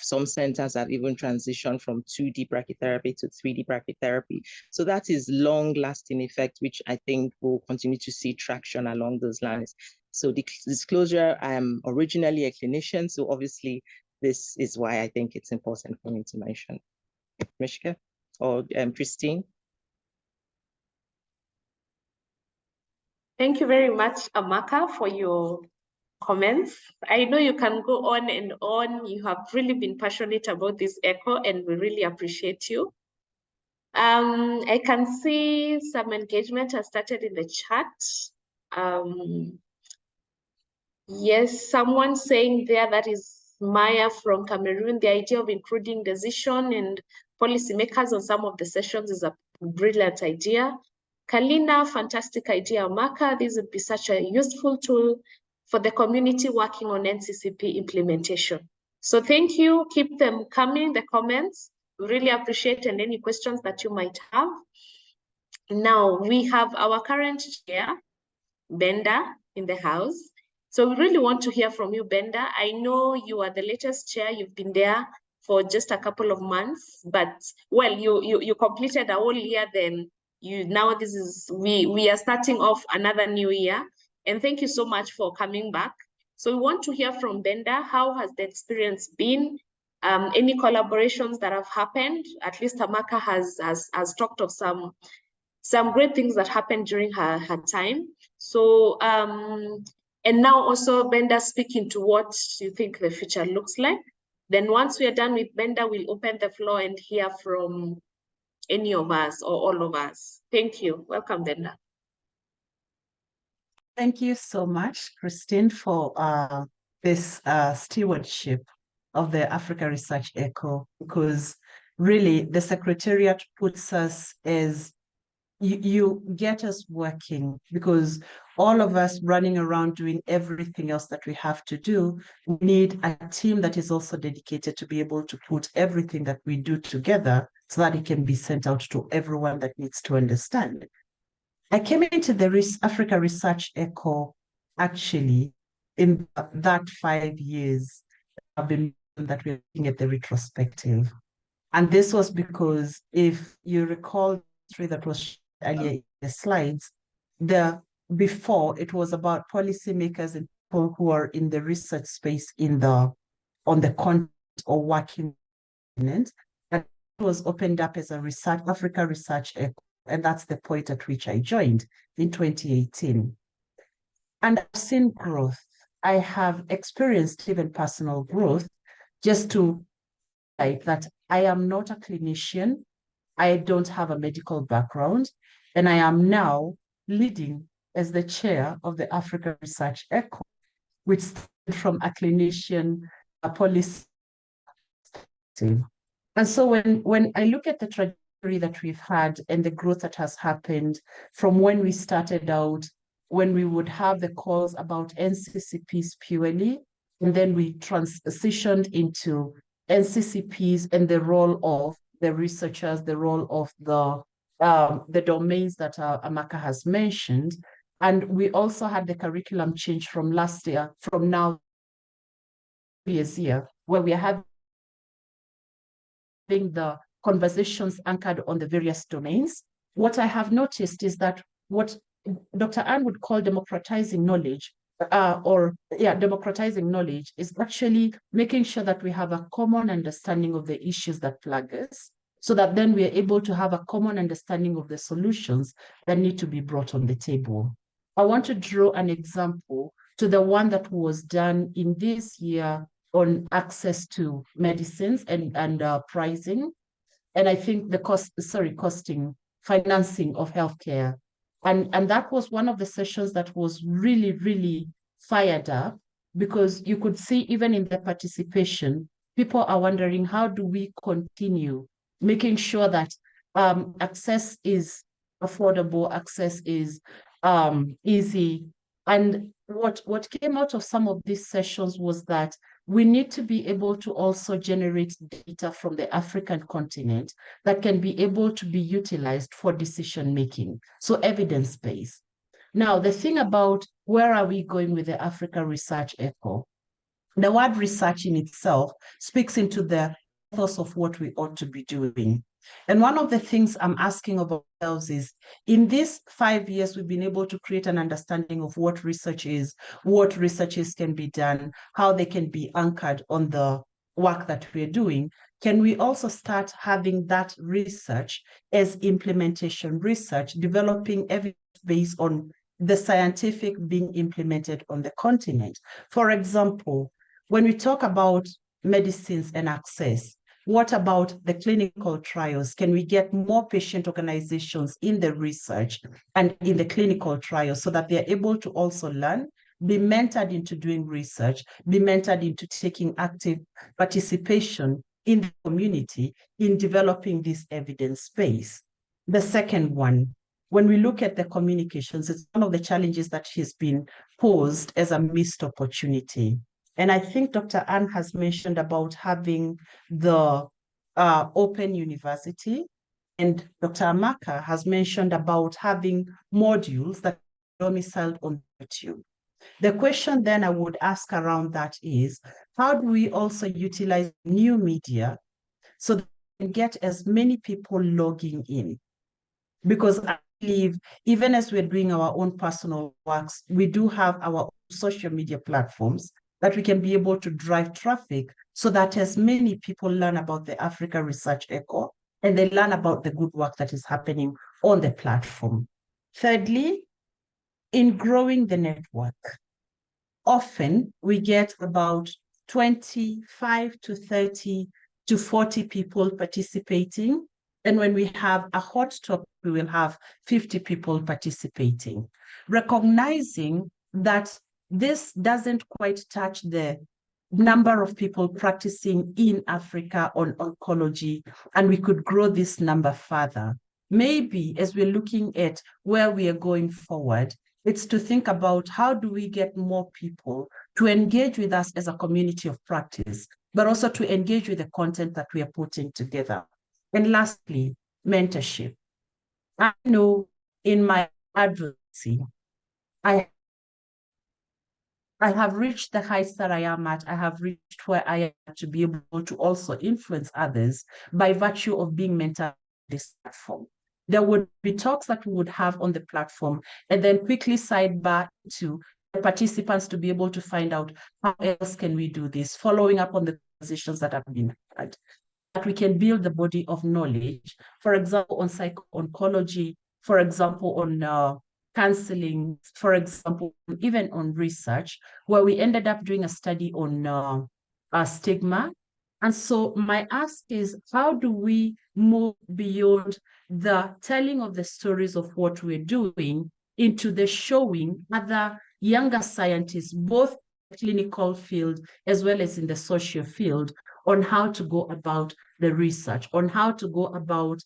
Some centers have even transitioned from 2D brachytherapy to 3D brachytherapy. So that is long-lasting effect, which I think will continue to see traction along those lines. So the disclosure, I am originally a clinician, so obviously this is why I think it's important for me to mention. Mishka or Christine? Thank you very much, Amaka, for your comments. I know you can go on and on. You have really been passionate about this ECHO, and we really appreciate you. I can see some engagement has started in the chat. Yes, someone saying there that is Maya from Cameroon. The idea of including decision and policymakers on some of the sessions is a brilliant idea. Kalina, fantastic idea. Amaka, this would be such a useful tool for the community working on NCCP implementation. So thank you. Keep them coming, the comments. We really appreciate and any questions that you might have. Now we have our current chair, Benda, in the house. So we really want to hear from you, Benda. I know you are the latest chair. You've been there for just a couple of months, but well, you completed a whole year. Then now this is we are starting off another new year. And thank you so much for coming back. So we want to hear from Benda. How has the experience been? Any collaborations that have happened? At least Amaka has talked of some great things that happened during her time. So, and now also Benda speaking to what you think the future looks like. Then once we are done with Benda, we'll open the floor and hear from any of us or all of us. Thank you. Welcome, Benda. Thank you so much, Christine, for this stewardship of the Africa Research Echo, because really the Secretariat puts us as you get us working, because all of us running around doing everything else that we have to do, we need a team that is also dedicated to be able to put everything that we do together so that it can be sent out to everyone that needs to understand. I came into the Africa Research Echo actually in that 5 years I've been that we're looking at the retrospective. And this was because if you recall that was earlier in the slides, before it was about policymakers and people who are in the research space on the content or working continent, that was opened up as a Africa Research Echo, and that's the point at which I joined in 2018. And I've seen growth. I have experienced even personal growth, just to like that I am not a clinician. I don't have a medical background, and I am now leading as the chair of the Africa Research Echo, which started from a clinician, a policy. And so when I look at the trajectory that we've had and the growth that has happened from when we started out, when we would have the calls about NCCPs purely, and then we transitioned into NCCPs and the role of the researchers, the role of the domains that Amaka has mentioned. And we also had the curriculum change from last year, from now previous year, where we are having the conversations anchored on the various domains. What I have noticed is that what Dr. Ann would call democratizing knowledge, democratizing knowledge is actually making sure that we have a common understanding of the issues that plague us, so that then we are able to have a common understanding of the solutions that need to be brought on the table. I want to draw an example to the one that was done in this year on access to medicines and pricing. And I think the financing of healthcare. And that was one of the sessions that was really, really fired up, because you could see even in the participation, people are wondering, how do we continue making sure that access is affordable, access is easy. And what came out of some of these sessions was that we need to be able to also generate data from the African continent that can be able to be utilized for decision making. So evidence-based. Now, the thing about where are we going with the Africa Research Echo? The word research in itself speaks into the ethos of what we ought to be doing. And one of the things I'm asking of ourselves is, in these 5 years, we've been able to create an understanding of what research is, what researches can be done, how they can be anchored on the work that we're doing. Can we also start having that research as implementation research, developing evidence based on the scientific being implemented on the continent? For example, when we talk about medicines and access, what about the clinical trials? Can we get more patient organizations in the research and in the clinical trials so that they're able to also learn be mentored into doing research, be mentored into taking active participation in the community in developing this evidence base. The second one, when we look at the communications, it's one of the challenges that has been posed as a missed opportunity. And I think Dr. Ann has mentioned about having the open university, and Dr. Amaka has mentioned about having modules that are domiciled on YouTube. The question then I would ask around that is, how do we also utilize new media so that we can get as many people logging in? Because I believe even as we're doing our own personal works, we do have our own social media platforms that we can be able to drive traffic so that as many people learn about the Africa Research Echo and they learn about the good work that is happening on the platform. Thirdly, in growing the network, often we get about 25 to 30 to 40 people participating. And when we have a hot topic, we will have 50 people participating. Recognizing that this doesn't quite touch the number of people practicing in Africa on oncology, and we could grow this number further. Maybe as we're looking at where we are going forward, it's to think about how do we get more people to engage with us as a community of practice, but also to engage with the content that we are putting together. And lastly, mentorship. I know in my advocacy, I have reached the heights that I am at. I have reached where I am to be able to also influence others by virtue of being mentored on this platform. There would be talks that we would have on the platform and then quickly sidebar to the participants to be able to find out how else can we do this, following up on the conversations that have been had. That we can build the body of knowledge, for example, on psycho-oncology, for example, on counseling, for example, even on research, where we ended up doing a study on stigma. And so my ask is, how do we move beyond the telling of the stories of what we're doing into the showing other younger scientists, both in the clinical field as well as in the social field, on how to go about the research, on how to go about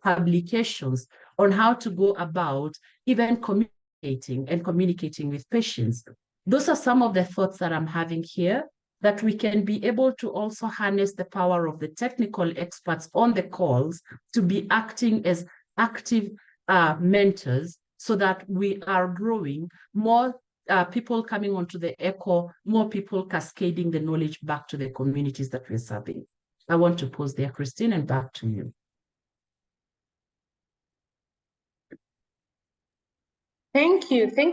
publications, on how to go about even communicating with patients. Those are some of the thoughts that I'm having here, that we can be able to also harness the power of the technical experts on the calls to be acting as active mentors so that we are growing more people coming onto the echo, more people cascading the knowledge back to the communities that we're serving. I want to pause there, Christine, and back to you. Thank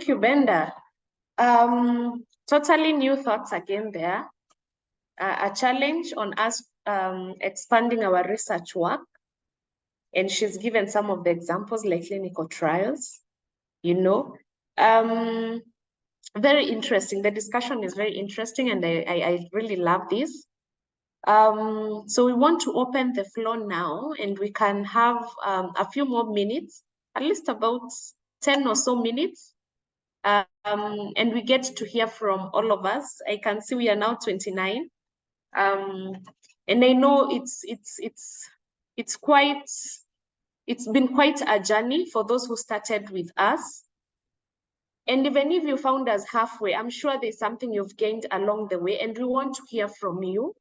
you, Brenda. Totally new thoughts again there. A challenge on us expanding our research work. And she's given some of the examples like clinical trials, you know. Very interesting. The discussion is very interesting and I really love this. So we want to open the floor now and we can have a few more minutes, at least about 10 or so minutes. And we get to hear from all of us. I can see we are now 29. And I know it's been quite a journey for those who started with us. And even if you found us halfway, I'm sure there's something you've gained along the way and we want to hear from you.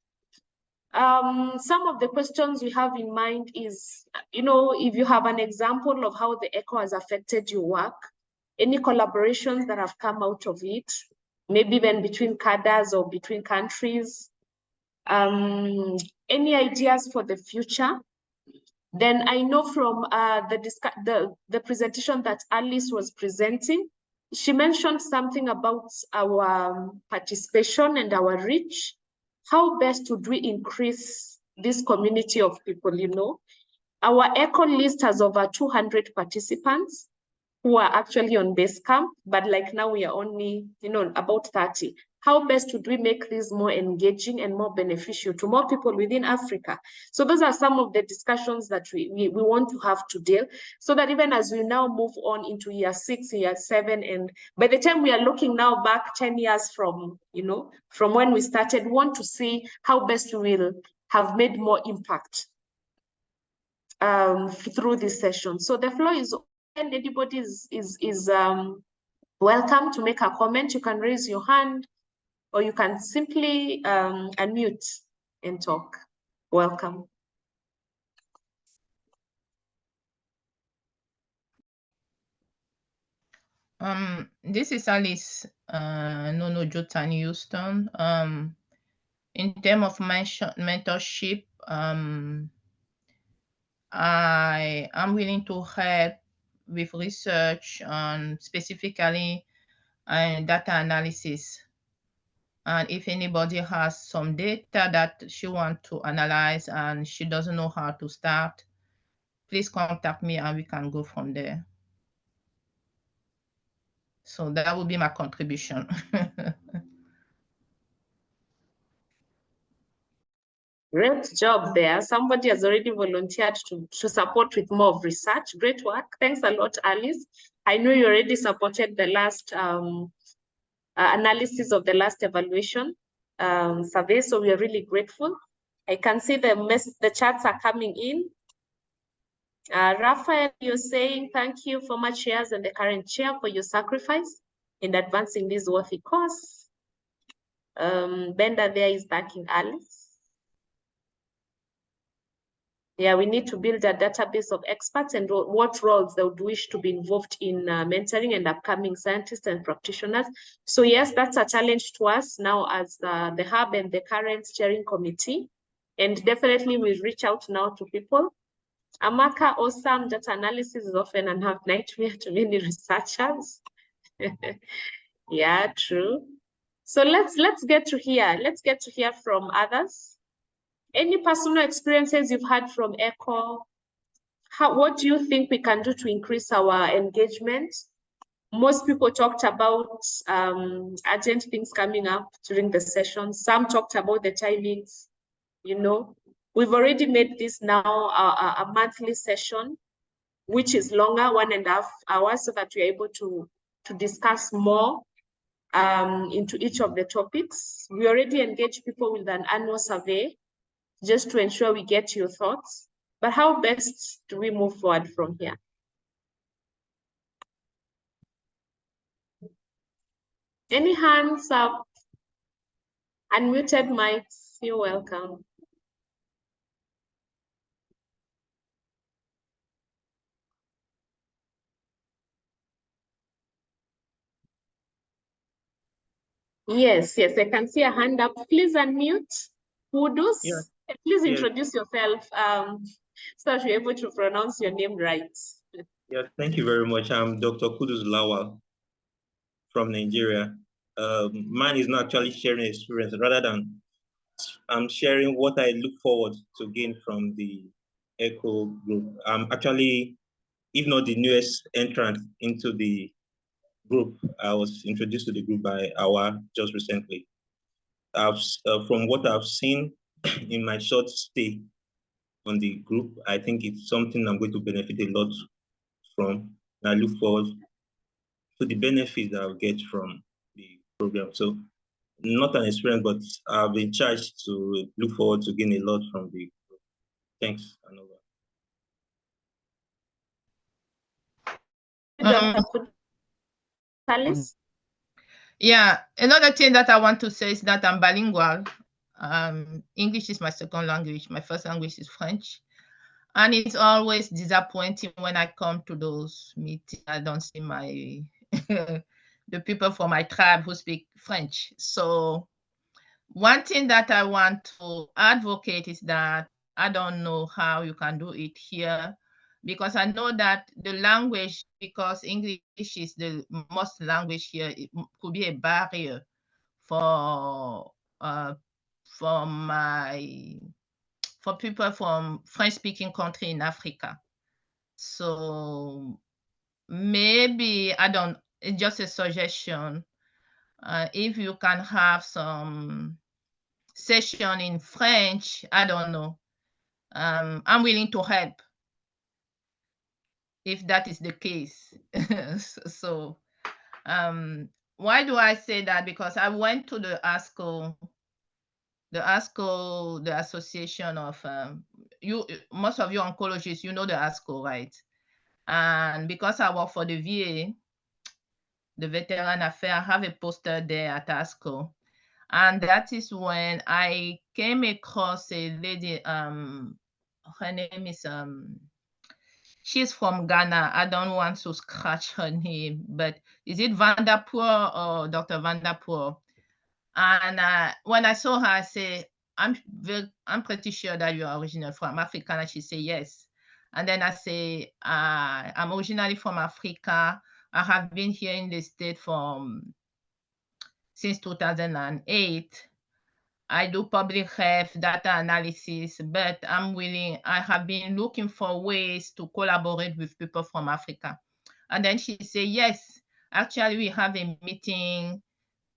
Some of the questions we have in mind is, you know, if you have an example of how the ECHO has affected your work, any collaborations that have come out of it, maybe even between cadres or between countries, any ideas for the future. Then I know from the presentation that Alice was presenting, she mentioned something about our participation and our reach. How best would we increase this community of people, you know? Our ECHO list has over 200 participants who are actually on base camp, but like now we are only, you know, about 30. how best would we make this more engaging and more beneficial to more people within Africa? So those are some of the discussions that we want to have today, so that even as we now move on into year 6, year 7, and by the time we are looking now back 10 years from, from when we started, we want to see how best we will have made more impact through this session. So the floor is open. Anybody is welcome to make a comment. You can raise your hand, or you can simply unmute and talk. Welcome. This is Alice Nono Jotan Houston. In terms of mentorship, I am willing to help with research on specifically data analysis. And if anybody has some data that she wants to analyze and she doesn't know how to start, please contact me and we can go from there. So that would be my contribution. Great job there. Somebody has already volunteered to support with more of research. Great work. Thanks a lot, Alice. I know you already supported the last analysis of the last evaluation survey, so we are really grateful. I can see the chats are coming in. Raphael, you're saying thank you former chairs and the current chair for your sacrifice in advancing this worthy cause. Benda there is thanking Alice. Yeah, we need to build a database of experts and what roles they would wish to be involved in mentoring and upcoming scientists and practitioners. So yes, that's a challenge to us now as the hub and the current steering committee. And definitely we reach out now to people. Amaka, awesome data analysis is often a nightmare to many researchers. Yeah, true. So let's get to hear. Let's get to hear from others. Any personal experiences you've had from ECHO? What do you think we can do to increase our engagement? Most people talked about urgent things coming up during the session. Some talked about the timings. We've already made this now a monthly session, which is longer, 1.5 hours, so that we're able to discuss more into each of the topics. We already engage people with an annual survey just to ensure we get your thoughts. But how best do we move forward from here? Any hands up? Unmuted mics, you're welcome. Yes, I can see a hand up. Please unmute. Kudus, yeah. Please introduce yourself so that you're able to pronounce your name right. Yeah, thank you very much. I'm Dr. Kudus Lawal from Nigeria. Mine is not actually sharing experience, rather than I'm sharing what I look forward to gain from the ECHO group. I'm actually, if not the newest entrant into the group, I was introduced to the group by Awa just recently. From what I've seen in my short stay on the group, I think it's something I'm going to benefit a lot from. And I look forward to the benefits that I'll get from the program. So not an experience, but I've been charged to look forward to gain a lot from the group. Thanks, Anova. Yeah, another thing that I want to say is that I'm bilingual. English is my second language. My first language is French. And it's always disappointing when I come to those meetings. I don't see my the people from my tribe who speak French. So one thing that I want to advocate is that I don't know how you can do it here, because I know that the language, because English is the most language here, it could be a barrier for people from French-speaking country in Africa. So maybe, it's just a suggestion. If you can have some session in French, I don't know. I'm willing to help if that is the case. So why do I say that? Because I went to the ASCO, the association of most of you oncologists, you know the ASCO, right? And because I work for the VA, the Veteran Affairs, I have a poster there at ASCO. And that is when I came across a lady, her name is, she's from Ghana. I don't want to scratch her name, but is it Vanderpoor or Dr. Vanderpoor? And when I saw her, I said, I'm pretty sure that you are originally from Africa. And she said, yes. And then I say, I'm originally from Africa. I have been here in the state since 2008. I do public health data analysis, but I have been looking for ways to collaborate with people from Africa. And then she said, yes, actually we have a meeting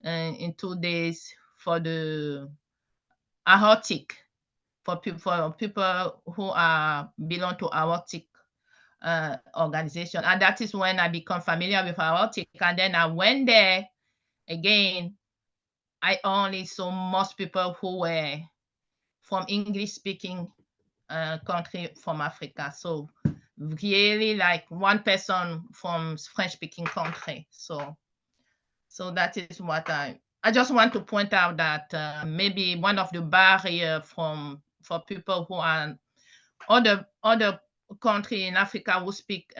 in 2 days for the aortic, for people who belong to aortic organization. And that is when I become familiar with aortic. And then I went there again. I only saw most people who were from English-speaking country from Africa. So really like one person from French-speaking country. So that is what I just want to point out, that maybe one of the barriers for people who are other country in Africa who speak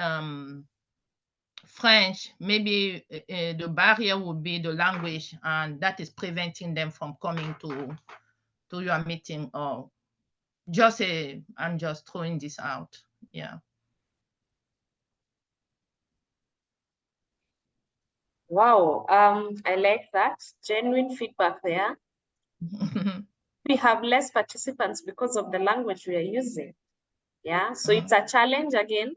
French, maybe the barrier would be the language, and that is preventing them from coming to your meeting. Or I'm just throwing this out. Yeah. Wow, I like that. Genuine feedback there. We have less participants because of the language we are using. Yeah, so it's a challenge again.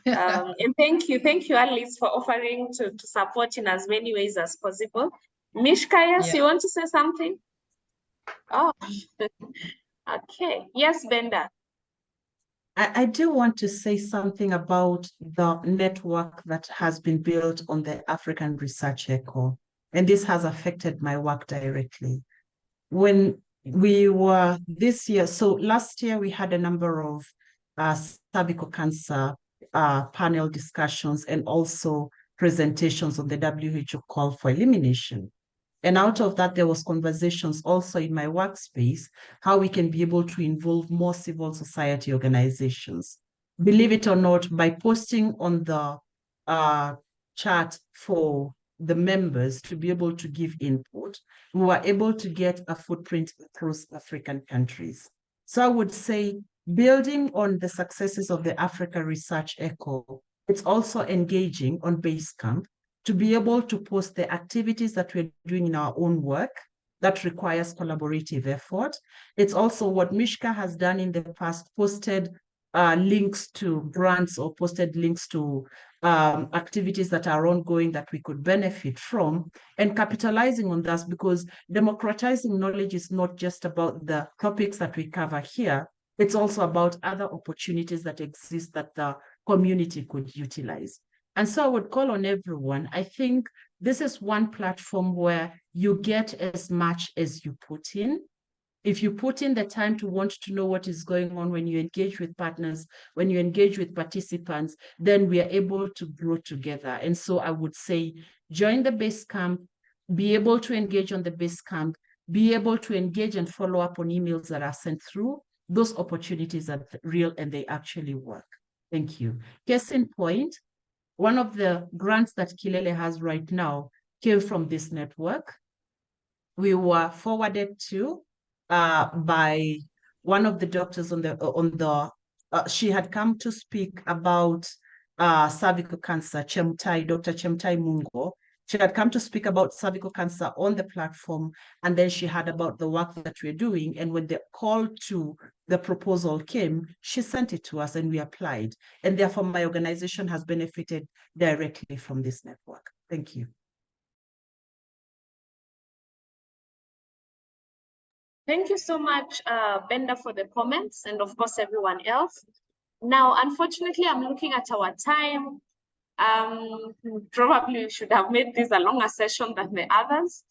And thank you, Alice, for offering to support in as many ways as possible. Mishka, yes, Yeah. you want to say something? Oh, okay. Yes, Benda. I do want to say something about the network that has been built on the African Research Echo, and this has affected my work directly. When we were this year, so last year we had a number of cervical cancer panel discussions and also presentations on the WHO call for elimination. And out of that, there was conversations also in my workspace, how we can be able to involve more civil society organizations. Believe it or not, by posting on the chat for the members to be able to give input, we were able to get a footprint across African countries. So I would say, building on the successes of the Africa Research Echo, it's also engaging on Basecamp to be able to post the activities that we're doing in our own work that requires collaborative effort. It's also what Mishka has done in the past, posted links to grants or posted links to activities that are ongoing that we could benefit from, and capitalizing on that, because democratizing knowledge is not just about the topics that we cover here, it's also about other opportunities that exist that the community could utilize. And so I would call on everyone. I think this is one platform where you get as much as you put in. If you put in the time to want to know what is going on, when you engage with partners, when you engage with participants, then we are able to grow together. And so I would say, join the Basecamp, be able to engage on the Basecamp, be able to engage and follow up on emails that are sent through. Those opportunities are real and they actually work. Thank you. Case in point, one of the grants that Kilele has right now came from this network. We were forwarded to by one of the doctors she had come to speak about cervical cancer, Dr. Chemtai Mungo. She had come to speak about cervical cancer on the platform, and then she had about the work that we're doing. And when the call to the proposal came, she sent it to us and we applied. And therefore, my organization has benefited directly from this network. Thank you. Thank you so much, Benda, for the comments, and of course, everyone else. Now, unfortunately, I'm looking at our time. Probably should have made this a longer session than the others.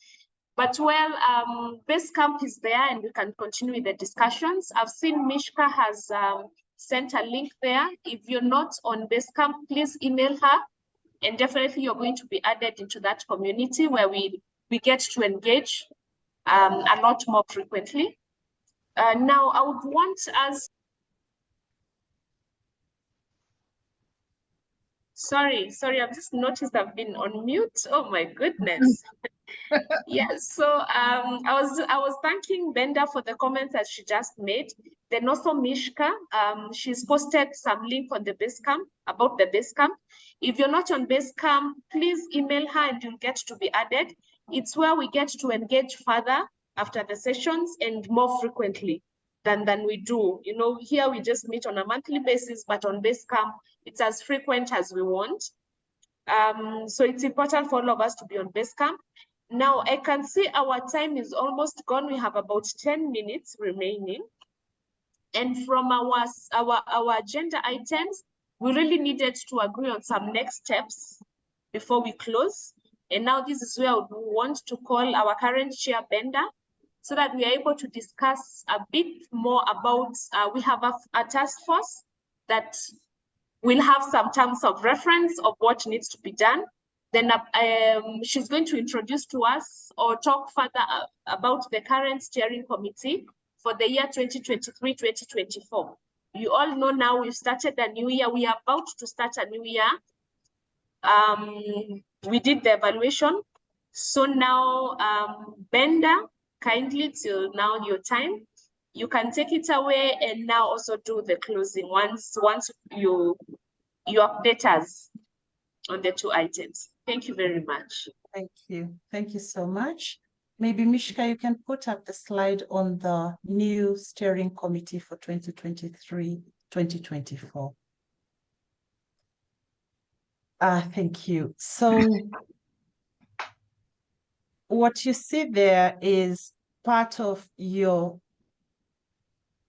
But well, Basecamp is there and we can continue with the discussions. I've seen Mishka has sent a link there. If you're not on Basecamp, please email her, and definitely you're going to be added into that community where we get to engage a lot more frequently. Now, I would want us. Sorry, I've just noticed I've been on mute. Oh my goodness. Yes, so I was thanking Benda for the comments that she just made. Then also Mishka, she's posted some link on the Basecamp about the Basecamp. If you're not on Basecamp, please email her and you'll get to be added. It's where we get to engage further after the sessions and more frequently than we do. You know, here we just meet on a monthly basis, but on Basecamp, it's as frequent as we want. So it's important for all of us to be on Basecamp. Now I can see our time is almost gone. We have about 10 minutes remaining. And from our agenda items, we really needed to agree on some next steps before we close. And now this is where we want to call our current chair, Benda, so that we are able to discuss a bit more about, we have a task force that will have some terms of reference of what needs to be done. Then she's going to introduce to us or talk further about the current steering committee for the year 2023-2024. You all know now we've started a new year. We are about to start a new year. We did the evaluation. So now, Benda, kindly till now your time. You can take it away and now also do the closing once you update us on the two items. Thank you very much. Thank you. Thank you so much. Maybe Mishka, you can put up the slide on the new steering committee for 2023-2024. Thank you. So what you see there is part of your,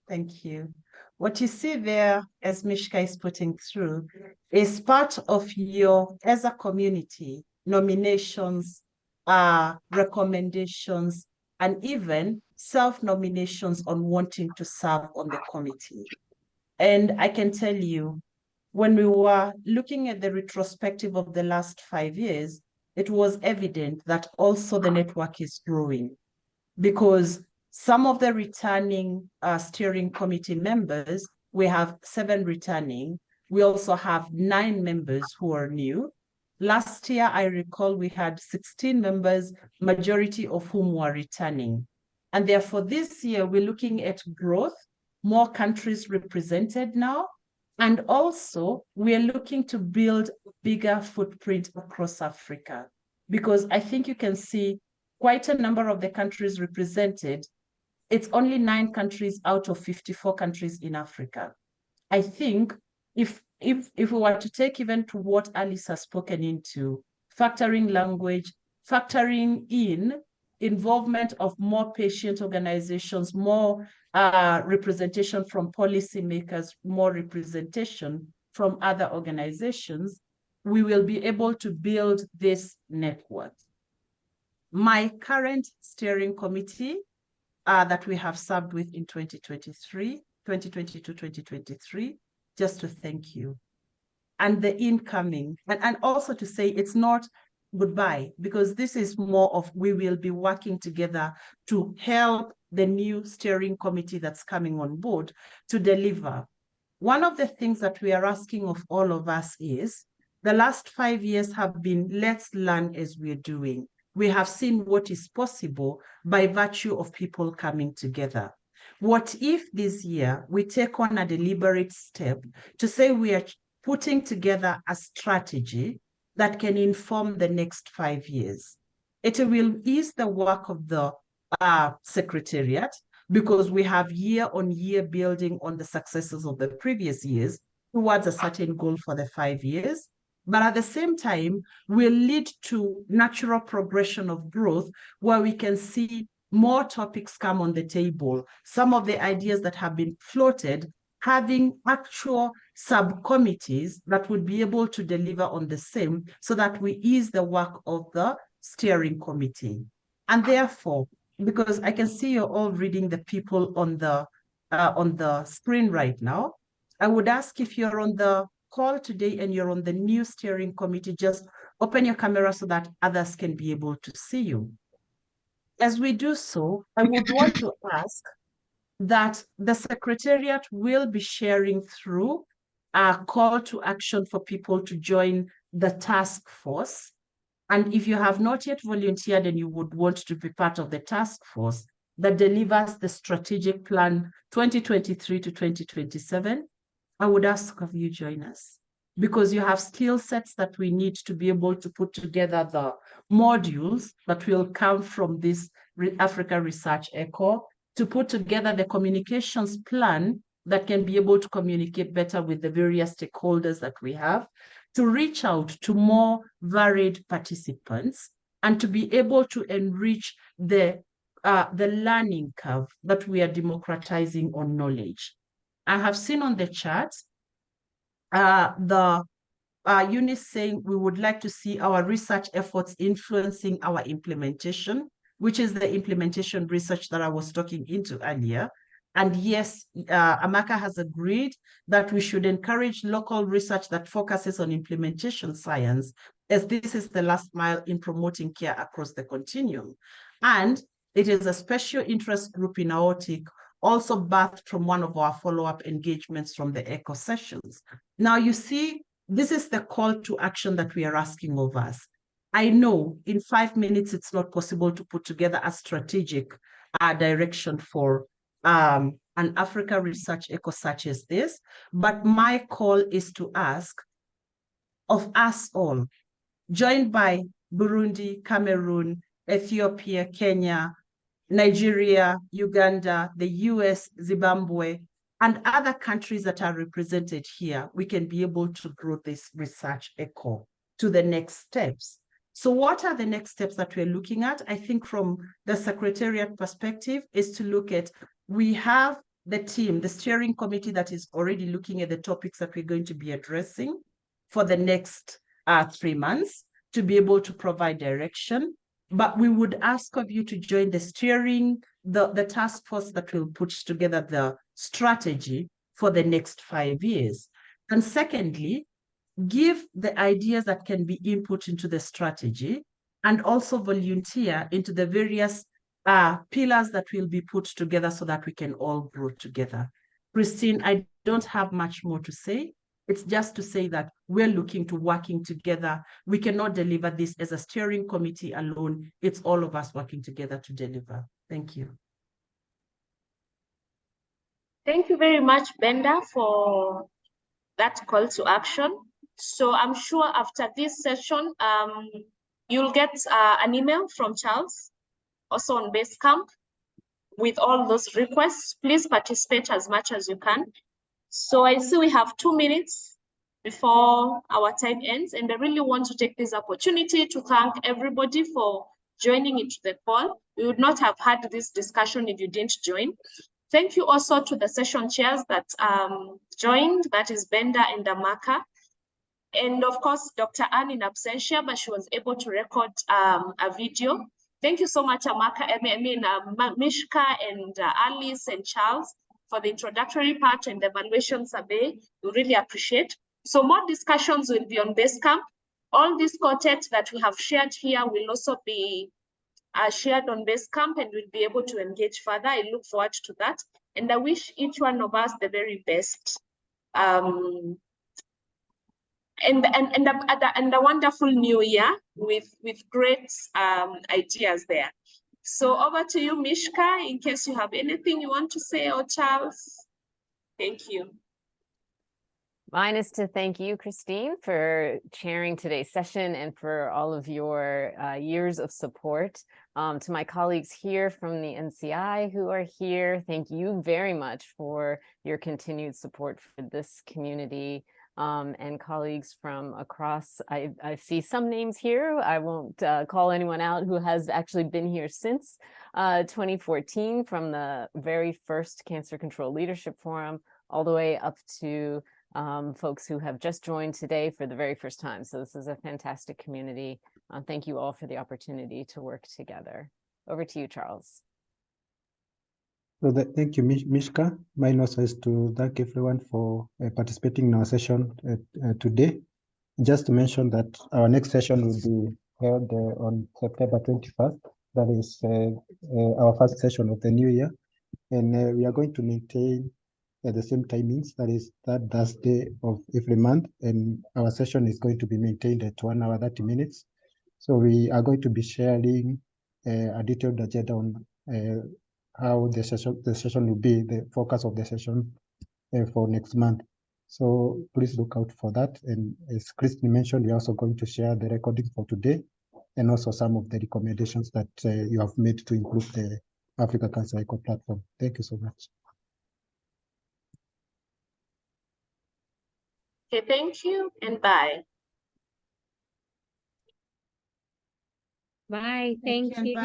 thank you. What you see there, as Mishka is putting through, is part of your, as a community, nominations, recommendations, and even self-nominations on wanting to serve on the committee. And I can tell you, when we were looking at the retrospective of the last 5 years, it was evident that also the network is growing, because some of the returning steering committee members, we have 7 returning. We also have 9 members who are new. Last year, I recall we had 16 members, majority of whom were returning. And therefore this year, we're looking at growth, more countries represented now. And also we're looking to build bigger footprint across Africa, because I think you can see quite a number of the countries represented. It's only 9 countries out of 54 countries in Africa. I think if we were to take even to what Alice has spoken into, factoring language, factoring in involvement of more patient organizations, more representation from policymakers, more representation from other organizations, we will be able to build this network. My current steering committee that we have served with in 2022-2023, just to thank you. And the incoming, and also to say it's not goodbye, because this is more of, we will be working together to help the new steering committee that's coming on board to deliver. One of the things that we are asking of all of us is, the last 5 years have been, let's learn as we're doing. We have seen what is possible by virtue of people coming together. What if this year we take on a deliberate step to say we are putting together a strategy that can inform the next 5 years? It will ease the work of the secretariat, because we have year-on-year building on the successes of the previous years towards a certain goal for the 5 years. But at the same time, will lead to natural progression of growth, where we can see more topics come on the table, some of the ideas that have been floated, having actual subcommittees that would be able to deliver on the same so that we ease the work of the steering committee. And therefore, because I can see you're all reading the people on the screen right now, I would ask if you're on the call today and you're on the new steering committee, just open your camera so that others can be able to see you. As we do so, I would want to ask that the Secretariat will be sharing through a call to action for people to join the task force. And if you have not yet volunteered and you would want to be part of the task force that delivers the strategic plan 2023 to 2027, I would ask of you join us, because you have skill sets that we need to be able to put together the modules that will come from this Africa Research Echo, to put together the communications plan that can be able to communicate better with the various stakeholders that we have, to reach out to more varied participants, and to be able to enrich the learning curve that we are democratizing on knowledge. I have seen on the chat Eunice saying we would like to see our research efforts influencing our implementation, which is the implementation research that I was talking into earlier. And yes, Amaka has agreed that we should encourage local research that focuses on implementation science, as this is the last mile in promoting care across the continuum. And it is a special interest group in aortic, also birthed from one of our follow-up engagements from the ECHO sessions. Now you see, this is the call to action that we are asking of us. I know in 5 minutes, it's not possible to put together a strategic direction for an Africa Research Echo such as this, but my call is to ask of us all, joined by Burundi, Cameroon, Ethiopia, Kenya, Nigeria, Uganda, the US, Zimbabwe, and other countries that are represented here, we can be able to grow this research echo to the next steps. So what are the next steps that we're looking at? I think from the Secretariat perspective is to look at, we have the team, the steering committee that is already looking at the topics that we're going to be addressing for the next 3 months to be able to provide direction. But we would ask of you to join the steering, the task force that will put together the strategy for the next 5 years. And secondly, give the ideas that can be input into the strategy, and also volunteer into the various pillars that will be put together so that we can all grow together. Christine, I don't have much more to say. It's just to say that we're looking to working together. We cannot deliver this as a steering committee alone. It's all of us working together to deliver. Thank you. Thank you very much, Benda, for that call to action. So I'm sure after this session, you'll get an email from Charles, also on Basecamp, with all those requests. Please participate as much as you can. So I see we have 2 minutes before our time ends, and I really want to take this opportunity to thank everybody for joining into the call. We would not have had this discussion if you didn't join. Thank you also to the session chairs that joined, that is Benda and Amaka. And of course, Dr. Anne in absentia, but she was able to record a video. Thank you so much, Amaka, Mishka and Alice and Charles for the introductory part and the evaluation survey. We really appreciate. So more discussions will be on Basecamp. All this content that we have shared here will also be shared on Basecamp, and we'll be able to engage further. I look forward to that. And I wish each one of us the very best. And a wonderful new year with great ideas there. So over to you, Mishka, in case you have anything you want to say, or Charles. Thank you. Mine is to thank you, Christine, for chairing today's session and for all of your years of support. To my colleagues here from the NCI who are here, thank you very much for your continued support for this community. and colleagues from across. I see some names here. I won't call anyone out who has actually been here since 2014, from the very first Cancer Control Leadership Forum all the way up to folks who have just joined today for the very first time. So this is a fantastic community. Thank you all for the opportunity to work together. Over to you, Charles. So thank you, Mishka. Mine also is to thank everyone for participating in our session today. Just to mention that our next session will be held on September 21st. That is our first session of the new year. And we are going to maintain the same timings, that is that Thursday of every month. And our session is going to be maintained at 1 hour, 30 minutes. So we are going to be sharing a detailed agenda on how the session will be, the focus of the session for next month. So please look out for that. And as Christine mentioned, we're also going to share the recording for today and also some of the recommendations that you have made to improve the Africa Cancer Echo platform. Thank you so much. Okay, thank you and bye. Bye. Thank you.